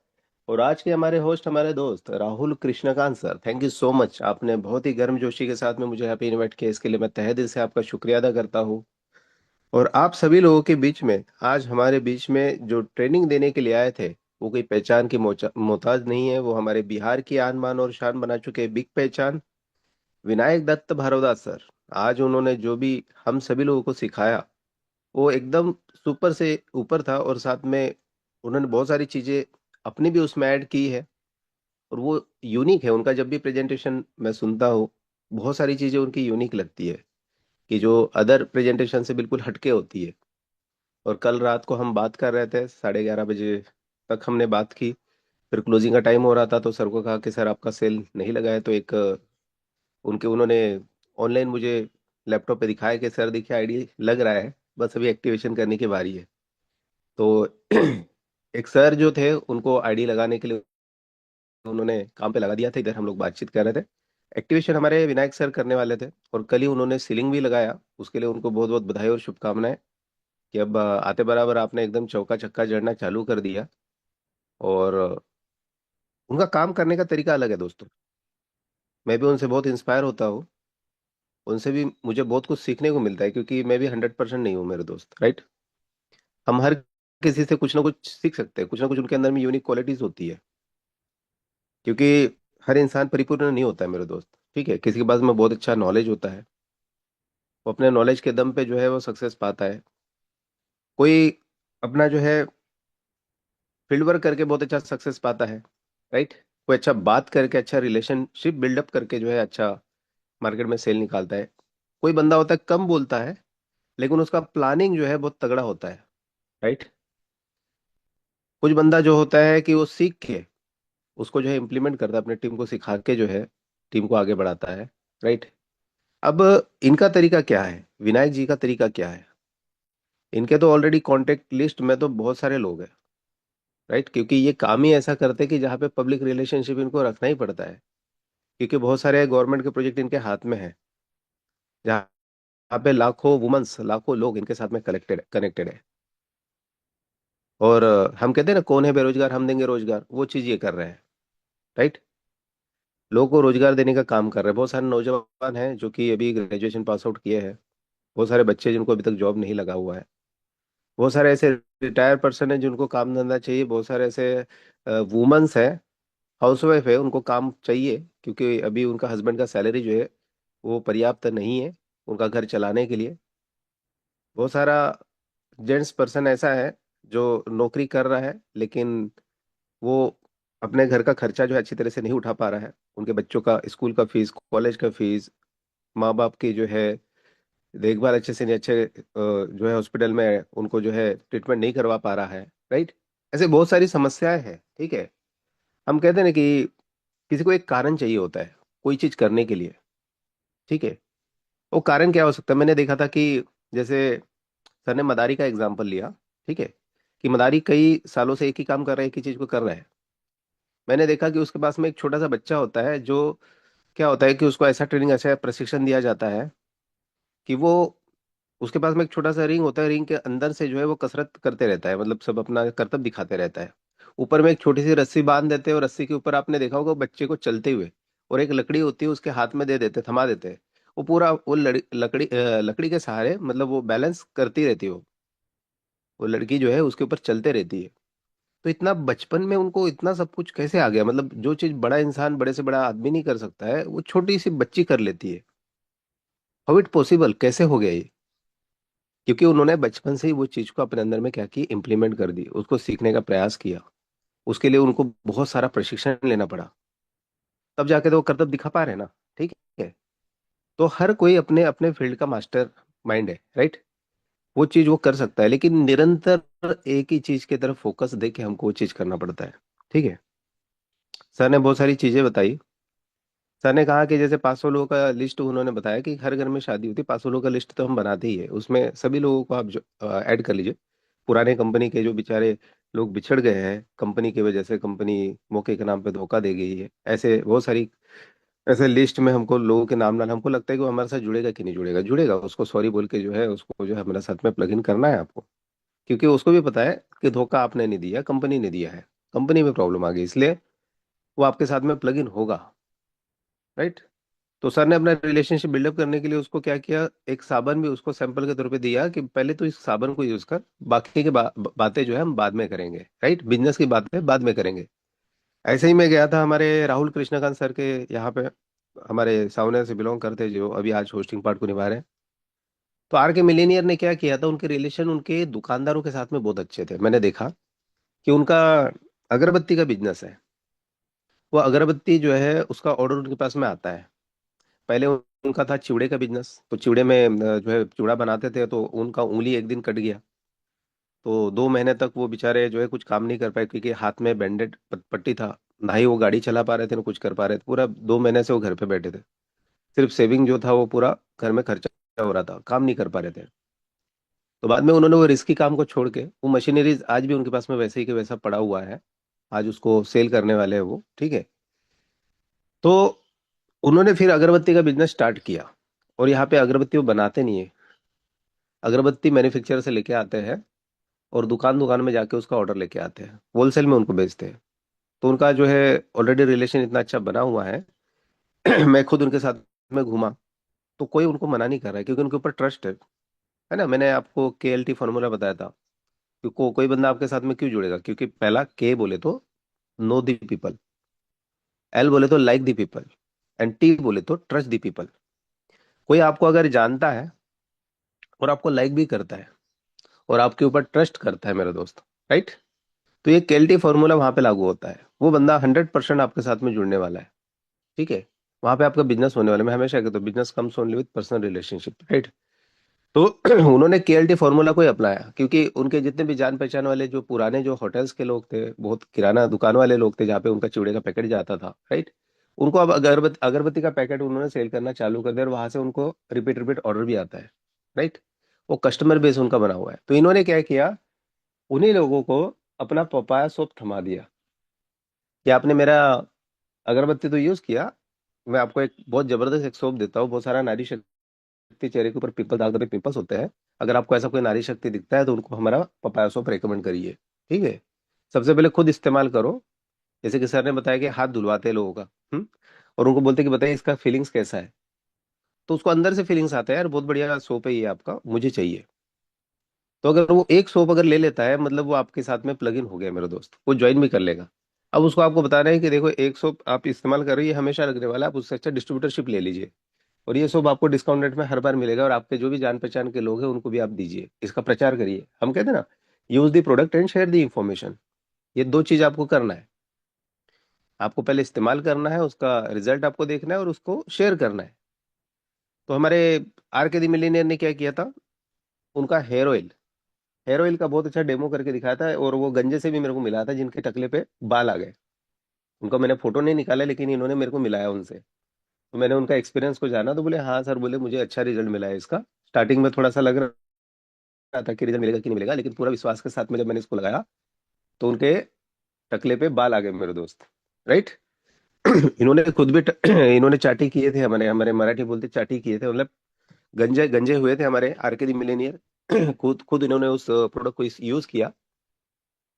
और आज के हमारे होस्ट, हमारे दोस्त Rahul Krishnakant sir, thank you so much. आपने बहुत ही गर्मजोशी के साथ में मुझे यहाँ पे इनवाइट किया, इसके लिए मैं तहे दिल से आपका शुक्रिया अदा करता हूँ। और आप सभी लोगों के बीच में, आज हमारे बीच में जो ट्रेनिंग देने के लिए आए थे, वो कोई पहचान की मोहताज नहीं है, वो हमारे बिहार की आन बान और शान बना चुके बिग पहचान विनायक दत्त भारद्वाज सर। आज उन्होंने जो भी हम सभी लोगों को सिखाया, वो एकदम सुपर से ऊपर था, और साथ में उन्होंने बहुत सारी चीजें अपनी भी उसमें ऐड की है, और वो यूनिक है। उनका जब भी प्रेजेंटेशन मैं सुनता हूँ, बहुत सारी चीजें उनकी यूनिक लगती है, कि जो अदर प्रेजेंटेशन से बिल्कुल हटके होती है। और कल रात को हम बात कर रहे थे, 11:30 बजे तक हमने बात की, फिर क्लोजिंग का टाइम हो रहा था, तो सर को कहा कि सर आपका सेल नहीं लगा है, तो एक उन्होंने ऑनलाइन मुझे लैपटॉप पे दिखाया कि सर देखिए आईडी लग रहा है, बस अभी एक्टिवेशन करने की बारी है। तो एक सर जो थे, उनको आईडी लगाने के लिए उन्होंने काम पे लगा दिया था। इधर हम लोग बातचीत कर रहे थे, एक्टिवेशन हमारे विनायक सर करने वाले थे, और कल ही उन्होंने सीलिंग भी लगाया। उसके लिए उनको बहुत बहुत बधाई और शुभकामनाएं, कि अब आते बराबर आपने एकदम चौका छक्का जड़ना चालू कर दिया। और उनका काम करने का तरीका अलग है दोस्तों, मैं भी उनसे बहुत इंस्पायर होता हूँ, उनसे भी मुझे बहुत कुछ सीखने को मिलता है, क्योंकि मैं भी 100% नहीं हूँ मेरे दोस्त, राइट। हम हर किसी से कुछ ना कुछ सीख सकते हैं, कुछ ना कुछ उनके अंदर में यूनिक क्वालिटीज होती है, क्योंकि हर इंसान परिपूर्ण नहीं होता है मेरे दोस्त। ठीक है, किसी के पास में बहुत अच्छा नॉलेज होता है, वो अपने नॉलेज के दम पे जो है वो सक्सेस पाता है। कोई अपना जो है फील्ड वर्क करके बहुत अच्छा सक्सेस पाता है, राइट। कोई अच्छा बात करके, अच्छा रिलेशनशिप बिल्डअप करके जो है अच्छा मार्केट में सेल निकालता है। कोई बंदा होता है कम बोलता है, लेकिन उसका प्लानिंग जो है बहुत तगड़ा होता है, राइट। कुछ बंदा जो होता है कि वो सीख के उसको जो है इम्प्लीमेंट करता है, अपने टीम को सिखा के जो है टीम को आगे बढ़ाता है, राइट। अब इनका तरीका क्या है, विनायक जी का तरीका क्या है? इनके तो ऑलरेडी कॉन्टेक्ट लिस्ट में तो बहुत सारे लोग हैं, राइट, क्योंकि ये काम ही ऐसा करते हैं कि जहाँ पे पब्लिक रिलेशनशिप इनको रखना ही पड़ता है, क्योंकि बहुत सारे गवर्नमेंट के प्रोजेक्ट इनके हाथ में है, जहाँ पे लाखों वुमेन्स, लाखों लोग इनके साथ में कनेक्टेड कनेक्टेड है। और हम कहते हैं ना, कौन है बेरोजगार, हम देंगे रोजगार, वो चीज ये कर रहे हैं, राइट। लोगों को रोजगार देने का काम कर रहे हैं। बहुत सारे नौजवान हैं जो कि अभी ग्रेजुएशन पास आउट किए हैं, बहुत सारे बच्चे जिनको अभी तक जॉब नहीं लगा हुआ है, बहुत सारे ऐसे रिटायर पर्सन हैं जिनको काम धंधा चाहिए, बहुत सारे ऐसे वुमेन्स हैं, हाउसवाइफ है, उनको काम चाहिए, क्योंकि अभी उनका हस्बैंड का सैलरी जो है वो पर्याप्त नहीं है उनका घर चलाने के लिए। बहुत सारा जेंट्स पर्सन ऐसा है जो नौकरी कर रहा है, लेकिन वो अपने घर का खर्चा जो है अच्छी तरह से नहीं उठा पा रहा है, उनके बच्चों का स्कूल का फीस, कॉलेज का फीस, माँ बाप की जो है देखभाल अच्छे से नहीं, अच्छे जो है हॉस्पिटल में उनको जो है ट्रीटमेंट नहीं करवा पा रहा है, राइट। ऐसे बहुत सारी समस्याएं हैं, ठीक है। हम कहते हैं ना कि किसी को एक कारण चाहिए होता है कोई चीज करने के लिए, ठीक है। वो कारण क्या हो सकता है? मैंने देखा था कि जैसे सर ने मदारी का एग्जाम्पल लिया, ठीक है, कि मदारी कई सालों से एक ही काम कर रहा है, एक ही चीज को कर रहा है। मैंने देखा कि उसके पास में एक छोटा सा बच्चा होता है, जो क्या होता है कि उसको ऐसा ट्रेनिंग, ऐसा प्रशिक्षण दिया जाता है कि वो, उसके पास में एक छोटा सा रिंग होता है, रिंग के अंदर से जो है वो कसरत करते रहता है, मतलब सब अपना करतब दिखाते रहता है। ऊपर में एक छोटी सी रस्सी बांध देते हैं, और रस्सी के ऊपर आपने देखा होगा बच्चे को चलते हुए, और एक लकड़ी होती है उसके हाथ में दे देते, थमा देते हैं। वो पूरा वो लकड़ी के सहारे, मतलब वो बैलेंस करती रहती है, वो लड़की जो है उसके ऊपर चलते रहती है। तो इतना बचपन में उनको इतना सब कुछ कैसे आ गया? मतलब जो चीज बड़ा इंसान, बड़े से बड़ा आदमी नहीं कर सकता है, वो छोटी सी बच्ची कर लेती है। हाउ इट पॉसिबल, कैसे हो गया ये? क्योंकि उन्होंने बचपन से ही वो चीज को अपने अंदर में क्या की, इम्प्लीमेंट कर दी, उसको सीखने का प्रयास किया। उसके लिए उनको बहुत सारा प्रशिक्षण लेना पड़ा, तब जाके तो वो करतब दिखा पा रहे हैं ना, ठीक है। तो हर कोई अपने अपने फील्ड का मास्टर माइंड है, राइट। वो चीज वो कर सकता है, लेकिन निरंतर एक ही चीज की तरफ फोकस दे के हमको वो चीज करना पड़ता है, ठीक है। सर ने बहुत सारी चीजें बताई। सर ने कहा कि जैसे 500 लोगों का लिस्ट, उन्होंने बताया कि हर घर में शादी होती है, 500 लोगों का लिस्ट तो हम बनाते ही है, उसमें सभी लोगों को आप जो ऐड कर लीजिए। पुराने कंपनी के जो बेचारे लोग बिछड़ गए हैं कंपनी की वजह से, कंपनी मौके के नाम पे धोखा दे गई है, ऐसे बहुत सारी, ऐसे लिस्ट में हमको लोगों के नाम लाना, हमको लगता है कि वो हमारे साथ जुड़ेगा कि नहीं जुड़ेगा, जुड़ेगा, उसको सॉरी बोल के जो है उसको जो है हमारे साथ में प्लग इन करना है आपको, क्योंकि उसको भी पता है कि धोखा आपने नहीं दिया, कंपनी ने दिया है, कंपनी में प्रॉब्लम आ गई, इसलिए वो आपके साथ में प्लग इन होगा, राइट। तो सर ने अपना रिलेशनशिप बिल्डअप करने के लिए उसको क्या किया, एक साबन भी उसको सैंपल के तौर पे दिया कि पहले तो इस साबन को यूज कर, बाकी के बातें जो है हम बाद में करेंगे, राइट, बिजनेस की बातें बाद में करेंगे। ऐसे ही मैं गया था हमारे राहुल कृष्णकांत सर के यहाँ पे, हमारे सावने से बिलोंग करते, जो अभी आज होस्टिंग पार्ट को निभा रहे हैं। तो आर के मिलेनियर ने क्या किया था, उनके रिलेशन उनके दुकानदारों के साथ में बहुत अच्छे थे। मैंने देखा कि उनका अगरबत्ती का बिजनेस है, वो अगरबत्ती जो है उसका ऑर्डर उनके पास में आता है। पहले उनका था चिवड़े का बिजनेस, तो चिवड़े में जो है चिवड़ा बनाते थे, तो उनका उंगली एक दिन कट गया, तो 2 महीने तक वो बेचारे जो है कुछ काम नहीं कर पाए, क्योंकि हाथ में बैंडेड पट्टी था, ना ही वो गाड़ी चला पा रहे थे ना कुछ कर पा रहे थे, पूरा 2 महीने से वो घर पे बैठे थे। सिर्फ सेविंग जो था वो पूरा घर में खर्चा हो रहा था, काम नहीं कर पा रहे थे। तो बाद में उन्होंने वो रिस्की काम को छोड़ के, वो मशीनरीज आज भी उनके पास में वैसे ही के वैसा पड़ा हुआ है, आज उसको सेल करने वाले हैं वो, ठीक है। तो उन्होंने फिर अगरबत्ती का बिजनेस स्टार्ट किया, और यहाँ पे अगरबत्ती वो बनाते नहीं है, अगरबत्ती मैन्युफैक्चरर से लेके आते हैं, और दुकान दुकान में जाके उसका ऑर्डर लेके आते हैं, होलसेल में उनको बेचते हैं। तो उनका जो है ऑलरेडी रिलेशन इतना अच्छा बना हुआ है। मैं खुद उनके साथ में घूमा, तो कोई उनको मना नहीं कर रहा है, क्योंकि उनके ऊपर ट्रस्ट है ना। मैंने आपको KLT फॉर्मूला बताया था, कोई बंदा आपके साथ में क्यों जुड़ेगा? क्योंकि पहला के बोले तो नो दी पीपल, एल बोले तो like the people, and T बोले तो ट्रस्ट दी पीपल। कोई आपको अगर जानता है और आपको लाइक भी करता है और आपके ऊपर ट्रस्ट करता है मेरे दोस्त, राइट, तो ये केएलटी फॉर्मूला वहां पे लागू होता है। वो बंदा 100% आपके साथ में जुड़ने वाला है, ठीक है। वहां पे आपका बिजनेस होने वाला है। मैं हमेशा कहता हूँ business comes only with personal relationship, right. तो उन्होंने केएलटी फॉर्मूला को ही अपनाया, क्योंकि उनके जितने भी जान पहचान वाले जो पुराने जो होटल्स के लोग थे, बहुत किराना दुकान वाले लोग थे जहाँ पे उनका चूड़े का पैकेट जाता था, राइट, उनको अब अगरबत्ती अगरबत्ती का पैकेट उन्होंने सेल करना चालू कर दिया और वहां से उनको रिपीट रिपीट ऑर्डर भी आता है, राइट। वो कस्टमर बेस उनका बना हुआ है। तो इन्होंने क्या किया, उन्हीं लोगों को अपना पपाया सोप थमा दिया कि आपने मेरा अगरबत्ती तो यूज किया, मैं आपको एक बहुत जबरदस्त एक सोप देता हूँ। बहुत सारा नारी शक्ति चेहरे के ऊपर पिंपल, दाग धब्बे, पिंपल्स होते हैं। अगर आपको ऐसा कोई नारी शक्ति दिखता है तो उनको हमारा पपाया सोप रेकमेंड करिए, ठीक है। सबसे पहले खुद इस्तेमाल करो, जैसे कि सर ने बताया कि हाथ धुलवाते हैं लोगों का, और उनको बोलते हैं कि बताइए इसका फीलिंग्स कैसा है। तो उसको अंदर से फीलिंग्स आता है, यार बहुत बढ़िया सोप है ये आपका, मुझे चाहिए। तो अगर वो एक सोप अगर ले लेता है, मतलब वो आपके साथ में प्लग इन हो गया मेरे दोस्त, वो ज्वाइन भी कर लेगा। अब उसको आपको बताना है कि देखो एक सोप आप इस्तेमाल कर रही है, हमेशा रखने वाला है, आप उससे अच्छा डिस्ट्रीब्यूटरशिप ले लीजिए, और ये सोप आपको डिस्काउंट रेट में हर बार मिलेगा, और आपके जो भी जान पहचान के लोग हैं उनको भी आप दीजिए, इसका प्रचार करिए। हम कहते हैं ना, use the product and share the information. ये दो चीज आपको करना है। आपको पहले इस्तेमाल करना है, उसका रिजल्ट आपको देखना है, और उसको शेयर करना है। तो हमारे आर के दी मिलीनियर ने क्या किया था, उनका हेयर ऑयल का बहुत अच्छा डेमो करके दिखाया था, और वो गंजे से भी मेरे को मिला था जिनके टकले पे बाल आ गए। उनका मैंने फोटो नहीं निकाला, लेकिन इन्होंने मेरे को मिलाया उनसे। तो मैंने उनका एक्सपीरियंस को जाना, तो बोले हाँ सर, बोले मुझे अच्छा रिजल्ट मिला है इसका। स्टार्टिंग में थोड़ा सा लग रहा था कि रिजल्ट मिलेगा कि नहीं मिलेगा, लेकिन पूरा विश्वास के साथ में जब मैंने इसको लगाया तो उनके टकले पे बाल आ गए मेरे दोस्त, राइट। इन्होंने खुद भी इन्होंने चाटी किए थे, हमारे हमारे मराठी बोलते चाटी किए थे, मतलब गंजे गंजे हुए थे हमारे आर के दी मिलेनियर। खुद खुद इन्होंने उस प्रोडक्ट को यूज किया,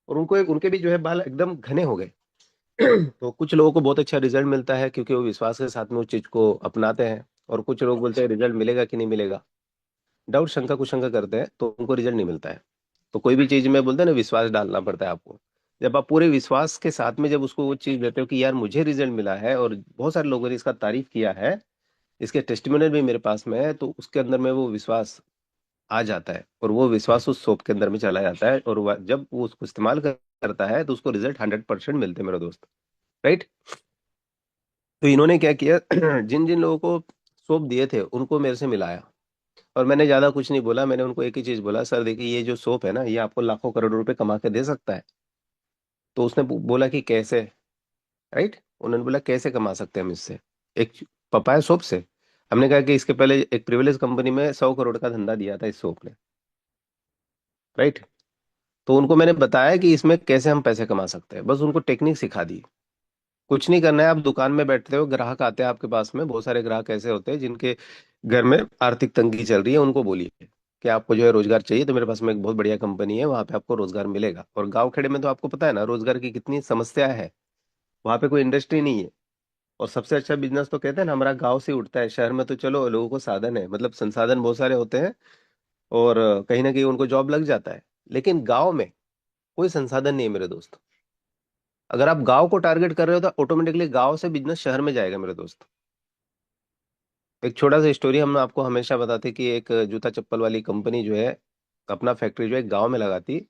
और उनको उनके भी जो है बाल एकदम घने हो गए। तो कुछ लोगों को बहुत अच्छा रिजल्ट मिलता है क्योंकि वो विश्वास के साथ में उस चीज को अपनाते हैं, और कुछ लोग बोलते हैं रिजल्ट मिलेगा कि नहीं मिलेगा, डाउट शंका कुशंका करते हैं, तो उनको रिजल्ट नहीं मिलता है। तो कोई भी चीज में बोलते हैं ना, विश्वास डालना पड़ता है आपको। जब आप पूरे विश्वास के साथ में जब उसको वो चीज देते हो कि यार मुझे रिजल्ट मिला है और बहुत सारे लोगों ने इसका तारीफ किया है, इसके टेस्टिमोनियल भी मेरे पास में है, तो उसके अंदर में वो विश्वास आ जाता है, और वो विश्वास उस सोप के अंदर में चला जाता है, और जब वो उसको इस्तेमाल करता है तो उसको रिजल्ट 100% मिलते हैं मेरे दोस्त, राइट। तो इन्होंने क्या किया, जिन जिन लोगों को सोप दिए थे उनको मेरे से मिलाया, और मैंने ज्यादा कुछ नहीं बोला। मैंने उनको एक ही चीज बोला, सर देखिए ये जो सोप है ना, ये आपको लाखों करोड़ों रुपए कमा के दे सकता है। तो उसने बोला कि कैसे, राइट। उन्होंने बोला कैसे कमा सकते हैं हम इससे, एक पपाया सोप से। हमने कहा कि इसके पहले एक प्रिविलेज कंपनी में 100 करोड़ का धंधा दिया था इस सोप ने, राइट। तो उनको मैंने बताया कि इसमें कैसे हम पैसे कमा सकते हैं, बस उनको टेक्निक सिखा दी। कुछ नहीं करना है, आप दुकान में बैठते हो, ग्राहक आते हैं आपके पास में, बहुत सारे ग्राहक ऐसे होते हैं जिनके घर में आर्थिक तंगी चल रही है, उनको बोलिए कि आपको जो है रोजगार चाहिए, तो मेरे पास में एक बहुत बढ़िया कंपनी है, वहां पे आपको रोजगार मिलेगा। और गांव खेड़े में तो आपको पता है ना रोजगार की कितनी समस्या है, वहां पे कोई इंडस्ट्री नहीं है। और सबसे अच्छा बिजनेस तो कहते हैं ना हमारा गांव से उठता है। शहर में तो चलो लोगों को साधन है, मतलब संसाधन बहुत सारे होते हैं, और कहीं ना कहीं उनको जॉब लग जाता है, लेकिन गाँव में कोई संसाधन नहीं है मेरे दोस्त। अगर आप गांव को टारगेट कर रहे हो तो ऑटोमेटिकली गांव से बिजनेस शहर में जाएगा मेरे दोस्त। एक छोटा सा स्टोरी हम आपको हमेशा बताते कि एक जूता चप्पल वाली कंपनी जो है अपना फैक्ट्री जो है गांव में लगाती।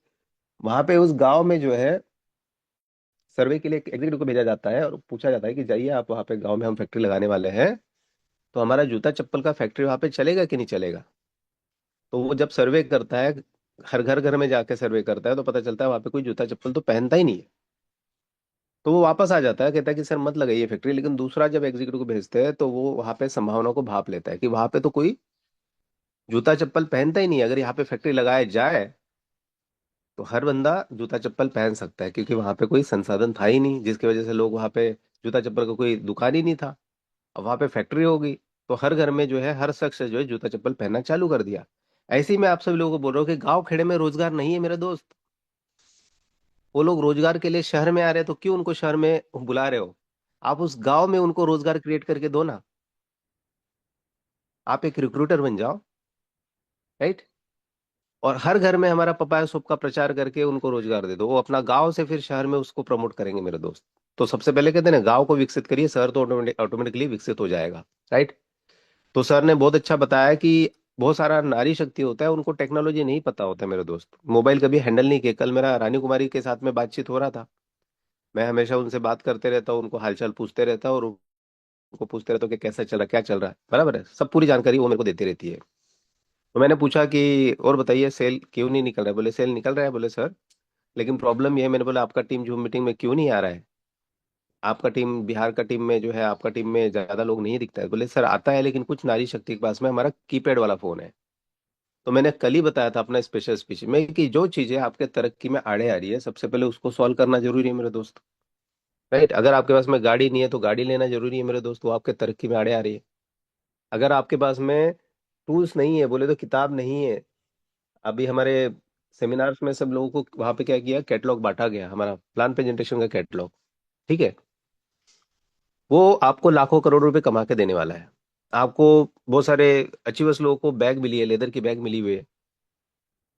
वहां पे उस गांव में जो है सर्वे के लिए एक एग्जीक्यूटिव को भेजा जाता है, और पूछा जाता है कि जाइए आप वहां पे गांव में हम फैक्ट्री लगाने वाले हैं, तो हमारा जूता चप्पल का फैक्ट्री वहां पे चलेगा कि नहीं चलेगा। तो वो जब सर्वे करता है, हर घर घर में जाके सर्वे करता है, तो पता चलता है वहां पे कोई जूता चप्पल तो पहनता ही नहीं है। तो वो वापस आ जाता है, कहता है कि सर मत लगाइए फैक्ट्री। लेकिन दूसरा जब एग्जीक्यूटिव को भेजते हैं तो वो वहां पे संभावना को भाप लेता है कि वहां पे तो कोई जूता चप्पल पहनता ही नहीं है, अगर यहाँ पे फैक्ट्री लगाया जाए तो हर बंदा जूता चप्पल पहन सकता है, क्योंकि वहां पे कोई संसाधन था ही नहीं, जिसकी वजह से लोग वहां पे जूता चप्पल का कोई दुकान ही नहीं था। अब वहां पे फैक्ट्री होगी, तो हर घर में जो है हर शख्स जो है जूता चप्पल पहनना चालू कर दिया। ऐसे ही मैं आप सभी लोगों को बोल रहा हूँ कि गांव खेड़े में रोजगार नहीं है मेरे दोस्त। वो लोग रोजगार के लिए शहर में आ रहे हैं, तो क्यों उनको शहर में बुला रहे हो? आप उस गांव में उनको रोजगार क्रिएट करके दो ना। आप एक रिक्रूटर बन जाओ, राइट। और हर घर में हमारा पपाया सोप का प्रचार करके उनको रोजगार दे दो, वो अपना गांव से फिर शहर में उसको प्रमोट करेंगे मेरे दोस्त। तो सबसे पहले कहते हैं ना, गांव को विकसित करिए, शहर तो ऑटोमेटिकली विकसित हो जाएगा। राइट। तो सर ने बहुत अच्छा बताया कि बहुत सारा नारी शक्ति होता है, उनको टेक्नोलॉजी नहीं पता होता है मेरे दोस्त, मोबाइल कभी हैंडल नहीं किया। कल मेरा रानी कुमारी के साथ में बातचीत हो रहा था, मैं हमेशा उनसे बात करते रहता हूँ, उनको हालचाल पूछते रहता हूँ, और उनको पूछते रहता हूँ कि कैसा चल रहा है, क्या चल रहा है, बराबर है, सब पूरी जानकारी वो मेरे को देती रहती है। तो मैंने पूछा कि और बताइए सेल क्यों नहीं निकल रहा है? बोले सेल निकल रहा है। बोले सर लेकिन प्रॉब्लम ये है। मैंने बोला आपका टीम जूम मीटिंग में क्यों नहीं आ रहा है? आपका टीम बिहार का टीम में जो है, आपका टीम में ज्यादा लोग नहीं दिखता है। बोले सर आता है, लेकिन कुछ नारी शक्ति के पास में हमारा कीपैड वाला फोन है। तो मैंने कल ही बताया था अपना स्पेशल स्पीच में कि जो चीजें आपके तरक्की में आड़े आ रही है, सबसे पहले उसको सॉल्व करना जरूरी है मेरे दोस्त। राइट। अगर आपके पास में गाड़ी नहीं है तो गाड़ी लेना जरूरी है मेरे दोस्त, वो आपके तरक्की में आड़े आ रही है। अगर आपके पास में टूल्स नहीं है, बोले तो किताब नहीं है। अभी हमारे सेमिनार्स में सब लोगों को वहां पे क्या किया, कैटलॉग बांटा गया, हमारा प्लान प्रेजेंटेशन का कैटलॉग। ठीक है। वो आपको लाखों करोड़ रुपए कमा के देने वाला है। आपको बहुत सारे अचीवर्स लोगों को बैग मिली है, लेदर की बैग मिली हुई है।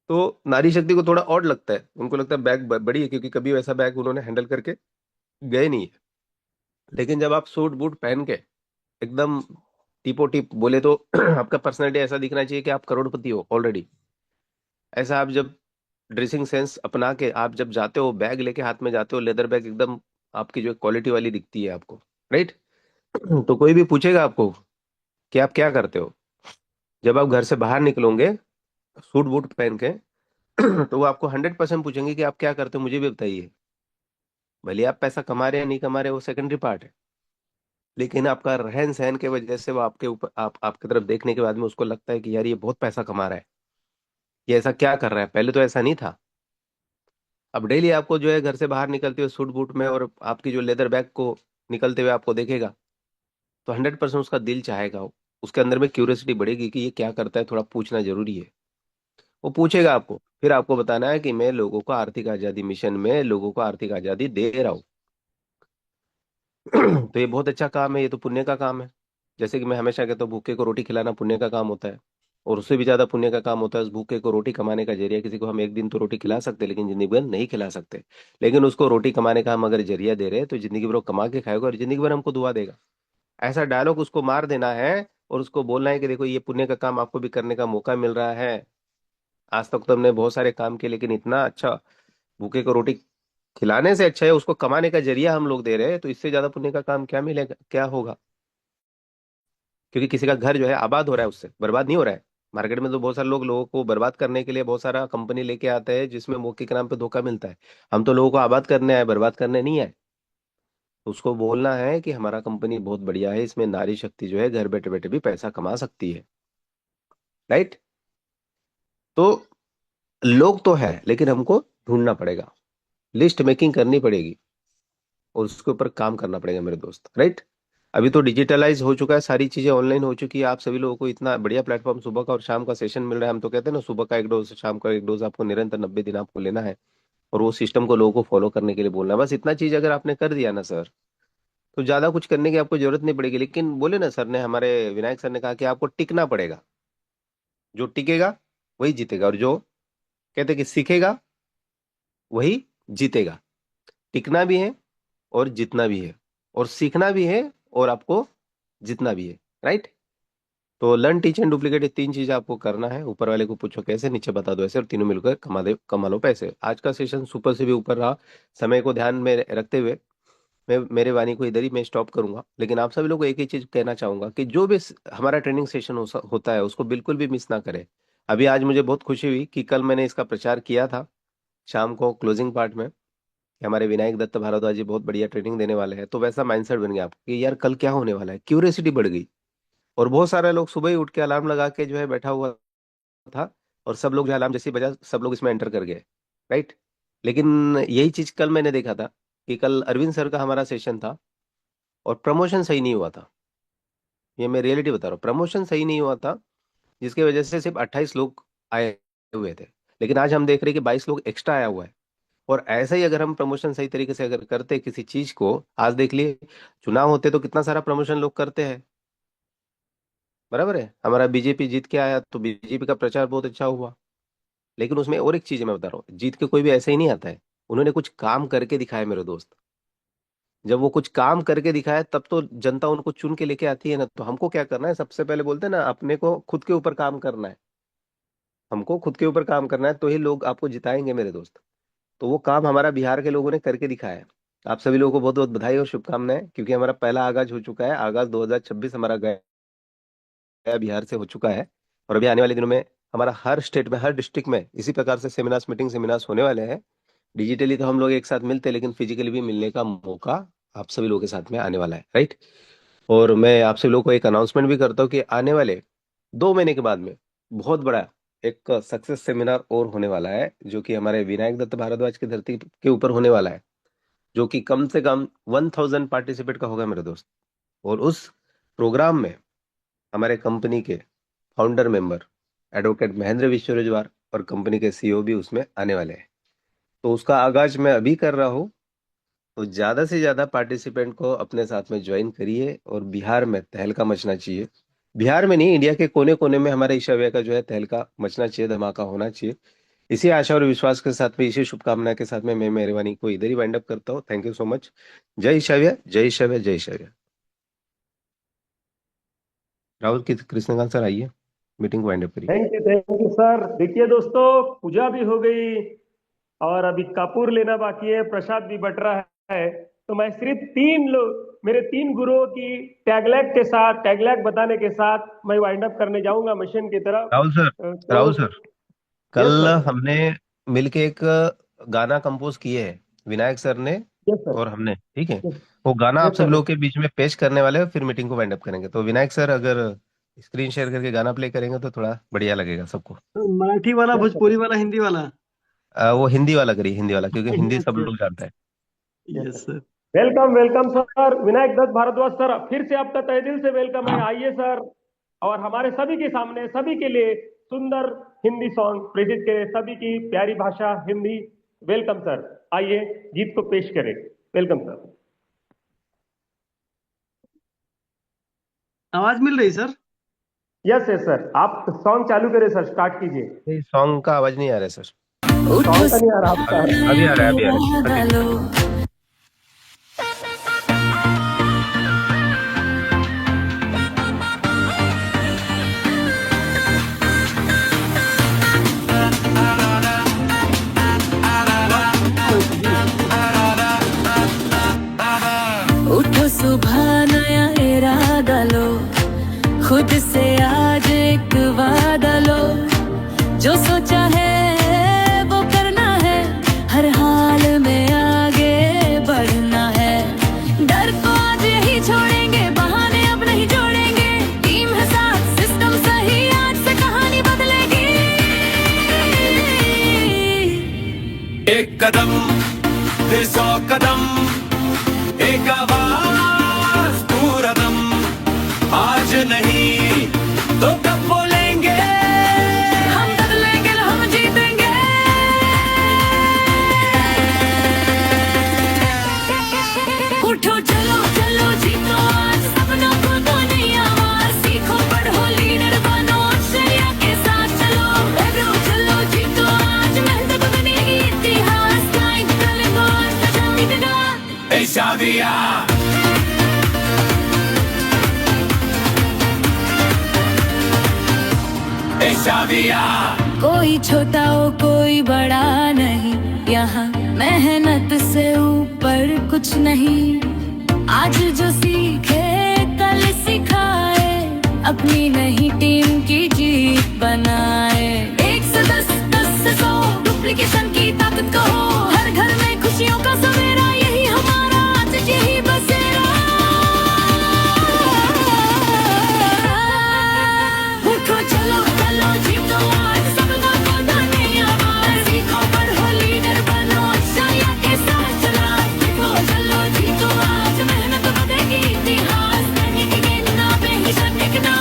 तो नारी शक्ति को थोड़ा ऑड लगता है, उनको लगता है बैग बड़ी है, क्योंकि कभी वैसा बैग उन्होंने हैंडल करके गए नहीं है। लेकिन जब आप सूट बूट पहन के एकदम टिपो टिप बोले तो आपका पर्सनैलिटी ऐसा दिखना चाहिए कि आप करोड़पति हो ऑलरेडी। ऐसा आप जब ड्रेसिंग सेंस अपना के आप जब जाते हो, बैग लेके हाथ में जाते हो, लेदर बैग एकदम आपकी जो क्वालिटी वाली दिखती है आपको। राइट। तो कोई भी पूछेगा आपको कि आप क्या करते हो, जब आप घर से बाहर निकलोगे सूट बूट पहन के तो वो आपको 100% पूछेंगे कि आप क्या करते हो, मुझे भी बताइए। भले आप पैसा कमा रहे हैं या नहीं कमा रहे, वो सेकेंडरी पार्ट है। लेकिन आपका रहन सहन के वजह से वो आपके ऊपर आपकी तरफ देखने के बाद में उसको लगता है कि यार ये बहुत पैसा कमा रहा है, ये ऐसा क्या कर रहा है, पहले तो ऐसा नहीं था। अब डेली आपको जो है घर से बाहर निकलते हुए सूट बूट में, और आपकी जो लेदर बैग को निकलते हुए आपको देखेगा, तो 100% उसका दिल चाहेगा, उसके अंदर में क्यूरियोसिटी बढ़ेगी कि ये क्या करता है, थोड़ा पूछना जरूरी है। वो पूछेगा आपको, फिर आपको बताना है कि मैं लोगों को आर्थिक आजादी मिशन में लोगों को आर्थिक आजादी दे रहा हूँ। तो ये बहुत अच्छा काम है, ये तो पुण्य का काम है। जैसे कि मैं हमेशा कहता हूँ, भूखे को रोटी खिलाना पुण्य का काम होता है, और उससे भी ज्यादा पुण्य का काम होता है उस भूखे को रोटी कमाने का जरिया। किसी को हम एक दिन तो रोटी खिला सकते हैं, लेकिन जिंदगी भर नहीं खिला सकते। लेकिन उसको रोटी कमाने का हम अगर जरिया दे रहे हैं, तो जिंदगी भर वो कमा के खाएगा और जिंदगी भर हमको दुआ देगा। ऐसा डायलॉग उसको मार देना है, और उसको बोलना है कि देखो ये पुण्य का काम आपको भी करने का मौका मिल रहा है। आज तक तो हमने बहुत सारे काम किए, लेकिन इतना अच्छा भूखे को रोटी खिलाने से अच्छा है उसको कमाने का जरिया हम लोग दे रहे हैं, तो इससे ज्यादा पुण्य का काम क्या मिलेगा, क्या होगा? क्योंकि किसी का घर जो है आबाद हो रहा है, उससे बर्बाद नहीं हो रहा है। मार्केट में तो बहुत सारे लोग लोगों को बर्बाद करने के लिए बहुत सारा कंपनी लेके आते हैं, जिसमें मौके के नाम पे धोखा मिलता है। हम तो लोगों को आबाद करने आए, बर्बाद करने नहीं आए। तो उसको बोलना है कि हमारा कंपनी बहुत बढ़िया है, इसमें नारी शक्ति जो है घर बैठे बैठे भी पैसा कमा सकती है। राइट। तो लोग तो है, लेकिन हमको ढूंढना पड़ेगा, लिस्ट मेकिंग करनी पड़ेगी, और उसके ऊपर काम करना पड़ेगा मेरे दोस्त। राइट। अभी तो डिजिटलाइज हो चुका है, सारी चीजें ऑनलाइन हो चुकी है, आप सभी लोगों को इतना बढ़िया प्लेटफॉर्म सुबह का और शाम का सेशन मिल रहा है। हम तो कहते हैं ना, सुबह का एक डोज शाम का एक डोज आपको निरंतर 90 दिन आपको लेना है, और वो सिस्टम को लोगों को फॉलो करने के लिए बोलना है। बस इतना चीज अगर आपने कर दिया ना सर, तो ज्यादा कुछ करने की आपको जरूरत नहीं पड़ेगी। लेकिन बोले ना सर ने, हमारे विनायक सर ने कहा कि आपको टिकना पड़ेगा। जो टिकेगा वही जीतेगा, और जो कहते कि सीखेगा वही जीतेगा। टिकना भी है और जीतना भी है, और सीखना भी है, और आपको जितना भी है। राइट। तो लर्न टीच एंड डुप्लीकेट, ये तीन चीज आपको करना है। ऊपर वाले को पूछो कैसे, नीचे बता दो ऐसे, और तीनों मिलकर कमा लो पैसे। आज का सेशन सुपर से भी ऊपर रहा। समय को ध्यान में रखते हुए मैं मेरे वाणी को इधर ही मैं स्टॉप करूंगा। लेकिन आप सभी लोगों को एक ही चीज कहना चाहूंगा कि जो भी हमारा ट्रेनिंग सेशन होता है उसको बिल्कुल भी मिस ना करें। अभी आज मुझे बहुत खुशी हुई कि कल मैंने इसका प्रचार किया था शाम को क्लोजिंग पार्ट में, कि हमारे विनायक दत्त भारद्वाज जी बहुत बढ़िया ट्रेनिंग देने वाले हैं। तो वैसा माइंडसेट बन गया आपको कि यार कल क्या होने वाला है, क्यूरियोसिटी बढ़ गई। और बहुत सारे लोग सुबह ही उठ के अलार्म लगा के जो है बैठा हुआ था, और सब लोग जो अलार्म जैसे ही बजा सब लोग इसमें एंटर कर गए। राइट। लेकिन यही चीज कल मैंने देखा था कि कल अरविंद सर का हमारा सेशन था, और प्रमोशन सही नहीं हुआ था। ये मैं रियलिटी बता रहा हूँ, प्रमोशन सही नहीं हुआ था, जिसकी वजह से सिर्फ 28 लोग आए हुए थे। लेकिन आज हम देख रहे हैं कि 22 लोग एक्स्ट्रा आया हुआ है। और ऐसा ही अगर हम प्रमोशन सही तरीके से अगर करते किसी चीज को, आज देख लिए चुनाव होते तो कितना सारा प्रमोशन लोग करते हैं, बराबर है। हमारा बीजेपी जीत के आया तो बीजेपी का प्रचार बहुत अच्छा हुआ। लेकिन उसमें और एक चीज मैं बता रहा हूँ, जीत के कोई भी ऐसे ही नहीं आता है, उन्होंने कुछ काम करके दिखाया मेरे दोस्त। जब वो कुछ काम करके दिखाया तब तो जनता उनको चुन के लेके आती है ना। तो हमको क्या करना है, सबसे पहले बोलते हैं ना, अपने को खुद के ऊपर काम करना है। हमको खुद के ऊपर काम करना है, तो ही लोग आपको जिताएंगे मेरे दोस्त। तो वो काम हमारा बिहार के लोगों ने करके दिखाया है। आप सभी लोगों को बहुत बहुत बधाई और शुभकामनाएं, क्योंकि हमारा पहला आगाज हो चुका है। आगाज 2026 हमारा गया बिहार से हो चुका है। और अभी आने वाले दिनों में हमारा हर स्टेट में, हर डिस्ट्रिक्ट में इसी प्रकार से सेमिनार्स, मीटिंग सेमिनार्स होने वाले हैं। डिजिटली तो हम लोग एक साथ मिलते हैं, लेकिन फिजिकली भी मिलने का मौका आप सभी लोगों के साथ में आने वाला है, राइट। और मैं आप सभी लोगों को एक अनाउंसमेंट भी करता हूँ कि आने वाले 2 महीने के बाद में बहुत बड़ा एक सक्सेस सेमिनार और होने वाला है, जो कि हमारे विनायक दत्त भारद्वाज की धरती के ऊपर होने वाला है, जो कि कम से कम 1000 पार्टिसिपेट का होगा मेरे दोस्त। और उस प्रोग्राम में हमारे कंपनी के फाउंडर मेंबर एडवोकेट महेंद्र विश्वरजवार और कंपनी के सीईओ भी उसमें आने वाले हैं। तो उसका आगाज मैं अभी कर रहा हूँ। तो ज्यादा से ज्यादा पार्टिसिपेंट को अपने साथ में ज्वाइन करिए और बिहार में तहलका मचना चाहिए। बिहार में नहीं, इंडिया के कोने कोने में हमारे ईशाव्या का जो है तहलका मचना चाहिए, धमाका होना चाहिए। इसी आशा और विश्वास के साथ में, इसी शुभकामना के साथ में मैं मेरी वाणी को इधर ही वाइंड अप करता हूँ। Thank you so much. जय ईशाव्या, जय ईशाव्या, जय ईशाव्या। राहुल कृष्णकांत सर आइए, मीटिंग वाइंड अप करिए। Thank you sir. देखिए दोस्तों, पूजा भी हो गई और अभी कपूर लेना बाकी है, प्रसाद भी बट रहा है। तो मैं सिर्फ 3 लोग, मेरे 3 गुरुओं की टैगलैग बताने के साथ मैं वाइंड अप करने जाऊंगा मिशन की तरफ। राहुल सर, कल सर। हमने मिलके एक गाना कंपोज किए हैं, विनायक सर ने यस सर। और हमने, ठीक है। यस वो गाना आप सब सर। लोगों के बीच में पेश करने वाले हैं, फिर मीटिंग को वाइंड अप करेंगे। तो विनायक सर अगर स्क्रीन शेयर करके गाना प्ले करेंगे तो थोड़ा बढ़िया लगेगा सबको। मराठी वाला, भोजपुरी वाला, हिंदी वाला? वो हिंदी वाला करिए, हिंदी वाला, क्योंकि हिंदी सब अच्छा, लोग जानते हैं। Yes sir. Welcome sir, Vinayak Datt Bhardwaj sir, फिर से आपका तहे दिल से वेलकम है। आइए सर, और हमारे सभी के सामने, सभी के लिए सुंदर हिंदी सॉन्ग प्रेजित करें, सभी की प्यारी भाषा हिंदी। वेलकम सर, आइए गीत को पेश करें। Welcome sir. आवाज मिल रही सर? यस सर, आप सॉन्ग चालू करें सर, स्टार्ट कीजिए। सॉन्ग का आवाज नहीं आ रहा है सर। सॉन्ग का नहीं आ रहा आपका? अभी आ रहा है, अभी आ रहा है। उठो सुबह नया इरादा लो, खुद से आज एक वादा लो, जो सोचा है वो करना है, हर हाल में आगे बढ़ना है। डर को आज यही छोड़ेंगे, बहाने अब नहीं जोड़ेंगे, टीम है साथ, सिस्टम सही, आज से कहानी बदलेगी। एक कदम फिर 100 कदम, एक आवाज पूरा दम, आज नहीं तो कब बोलेंगे, हम बदलेंगे, हम जीतेंगे। उठो चलो चलो जीतो आज, सपनों को दो नई आवाज, सीखो पढ़ो लीडर बनो, अक्षया के साथ चलो। एग्रो चलो जीतो आज, मेहनत बनेगी इतिहास, टाइम चलेगा आज का जीतेगा। ईशाव्या ईशाव्या। कोई छोटा हो कोई बड़ा नहीं, यहाँ मेहनत से ऊपर कुछ नहीं। आज जो सीखे कल सिखाए, अपनी नई टीम की जीत बनाए। 1 से 10, 10 से 100, डुप्लीकेशन की ताकत कहो, हर घर में खुशियों का सवेरा, यही हमारा आज, यही बसेरा। उठो चलो चलो जीतो आज, सपनों को दो नई आवाज, सीखो पढ़ो लीडर बनो, अक्षया के साथ चला। उठो चलो जीतो आज, मेहनत बनेगी इतिहास, नहीं गिरना बेहिचक टिकना।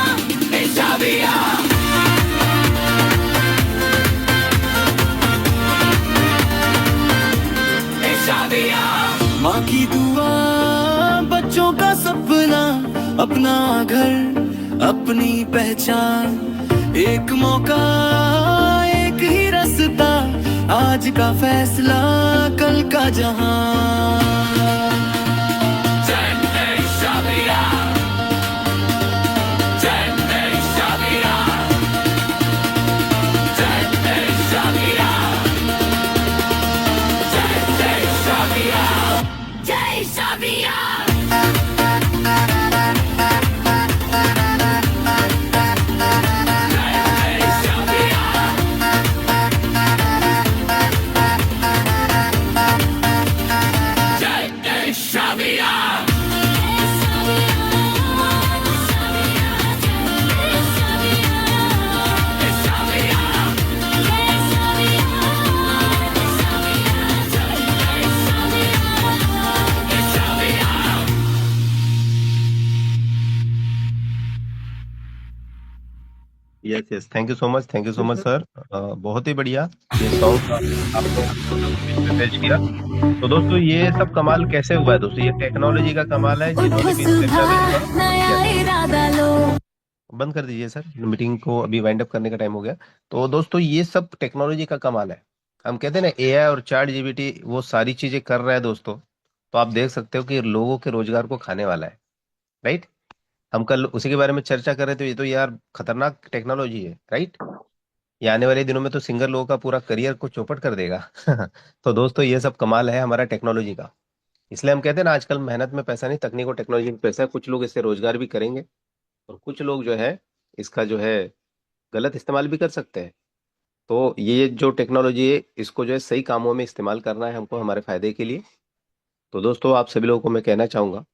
ईशाव्या ईशाव्या। माँ की दुआ, बच्चों का सपना, अपना घर, अपनी पहचान, एक मौका, एक ही रास्ता। आज का फैसला कल का जहां। चेन्नई शाबिया, चेन्नई शाबिया, चेन्नई शाबिया, चेन्नई शाबिया, जय शाबिया। चेन्नई शाबिया। Yes yes, thank you so much sir. बहुत ही बढ़िया ये सॉन्ग आपने पेश किया। तो दोस्तों ये सब कमाल कैसे हुआ है दोस्तों? ये टेक्नोलॉजी का कमाल है। जिन्होंने भी सुबह नया इरादा लो। बंद कर दीजिए सर, मीटिंग को अभी वाइंड अप करने का टाइम हो गया। तो दोस्तों ये सब टेक्नोलॉजी का कमाल है। हम कहते हैं ना एआई और चैट जीपीटी वो सारी चीजें कर रहा है दोस्तों। तो आप देख सकते हो कि लोगों के रोजगार को खाने वाला है, राइट। हम कल उसी के बारे में चर्चा कर रहे थे। ये तो यार खतरनाक टेक्नोलॉजी है, राइट। ये आने वाले दिनों में तो सिंगर लोगों का पूरा करियर को चौपट कर देगा। तो दोस्तों ये सब कमाल है हमारा टेक्नोलॉजी का। इसलिए हम कहते हैं ना आजकल मेहनत में पैसा नहीं, तकनीक और टेक्नोलॉजी में पैसा है। कुछ लोग इससे रोजगार भी करेंगे और कुछ लोग जो है इसका जो है गलत इस्तेमाल भी कर सकते हैं। तो ये जो टेक्नोलॉजी है इसको जो है सही कामों में इस्तेमाल करना है हमको, हमारे फायदे के लिए। तो दोस्तों आप सभी लोगों को मैं कहना चाहूंगा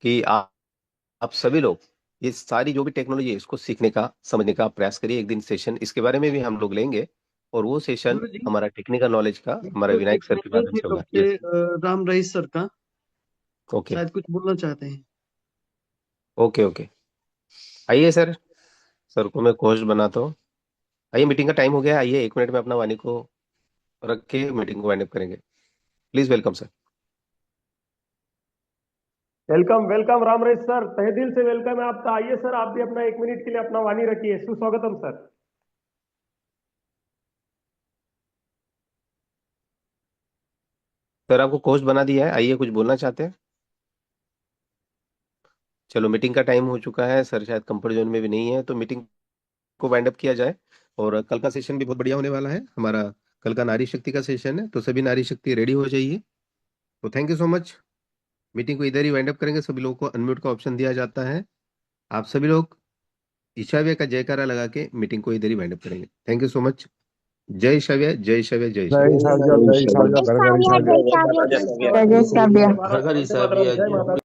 कि आप सभी लोग ये सारी जो भी टेक्नोलॉजी है इसको सीखने का, समझने का प्रयास करिए। एक दिन सेशन इसके बारे में भी हम लोग लेंगे और वो सेशन गुरु जी हमारा टेक्निकल नॉलेज का हमारा तो विनायक एक सर के मैसेज माध्यम भी से होगा। लोग यस राम रहीस सर का, ओके शायद कुछ बोलना चाहते हैं। ओके ओके, आइए सर, सर को मैं होस्ट बनाता हूँ। आइए, मीटिंग का टाइम हो गया है। आइए 1 मिनट में अपना वाणी को रख के मीटिंग को वाइंड अप करेंगे। Please welcome sir. Welcome welcome Ram रहीस सर, तहे दिल से वेलकम है आपका। आइए सर, आप भी अपना 1 मिनट के लिए अपना वाणी रखिए। सुस्वागतम सर। सर आपको होस्ट बना दिया है, आइए कुछ बोलना चाहते हैं? चलो मीटिंग का टाइम हो चुका है, सर शायद कंफर्ट जोन में भी नहीं है, तो मीटिंग को वाइंड अप किया जाए। और कल का सेशन भी बहुत बढ़िया होने वाला है हमारा। कल का नारी शक्ति का सेशन है, तो सभी नारी शक्ति रेडी हो जाइए। तो thank you so much. Meeting को इधर ही वाइंड अप करेंगे। सभी लोगों को अनम्यूट का ऑप्शन दिया जाता है। आप सभी लोग ईशाव्य का जयकारा लगा के मीटिंग को इधर ही वाइंड अप करेंगे। Thank you so much. जय ईशाव्य, जय ईशाव्य, जय ईशाव्य। जय शाव्या, जय शाव्या, घर घर शाव्या। जय जय शाव्या, शाव्या। भारत, वंदे मातरम, जय माता दी।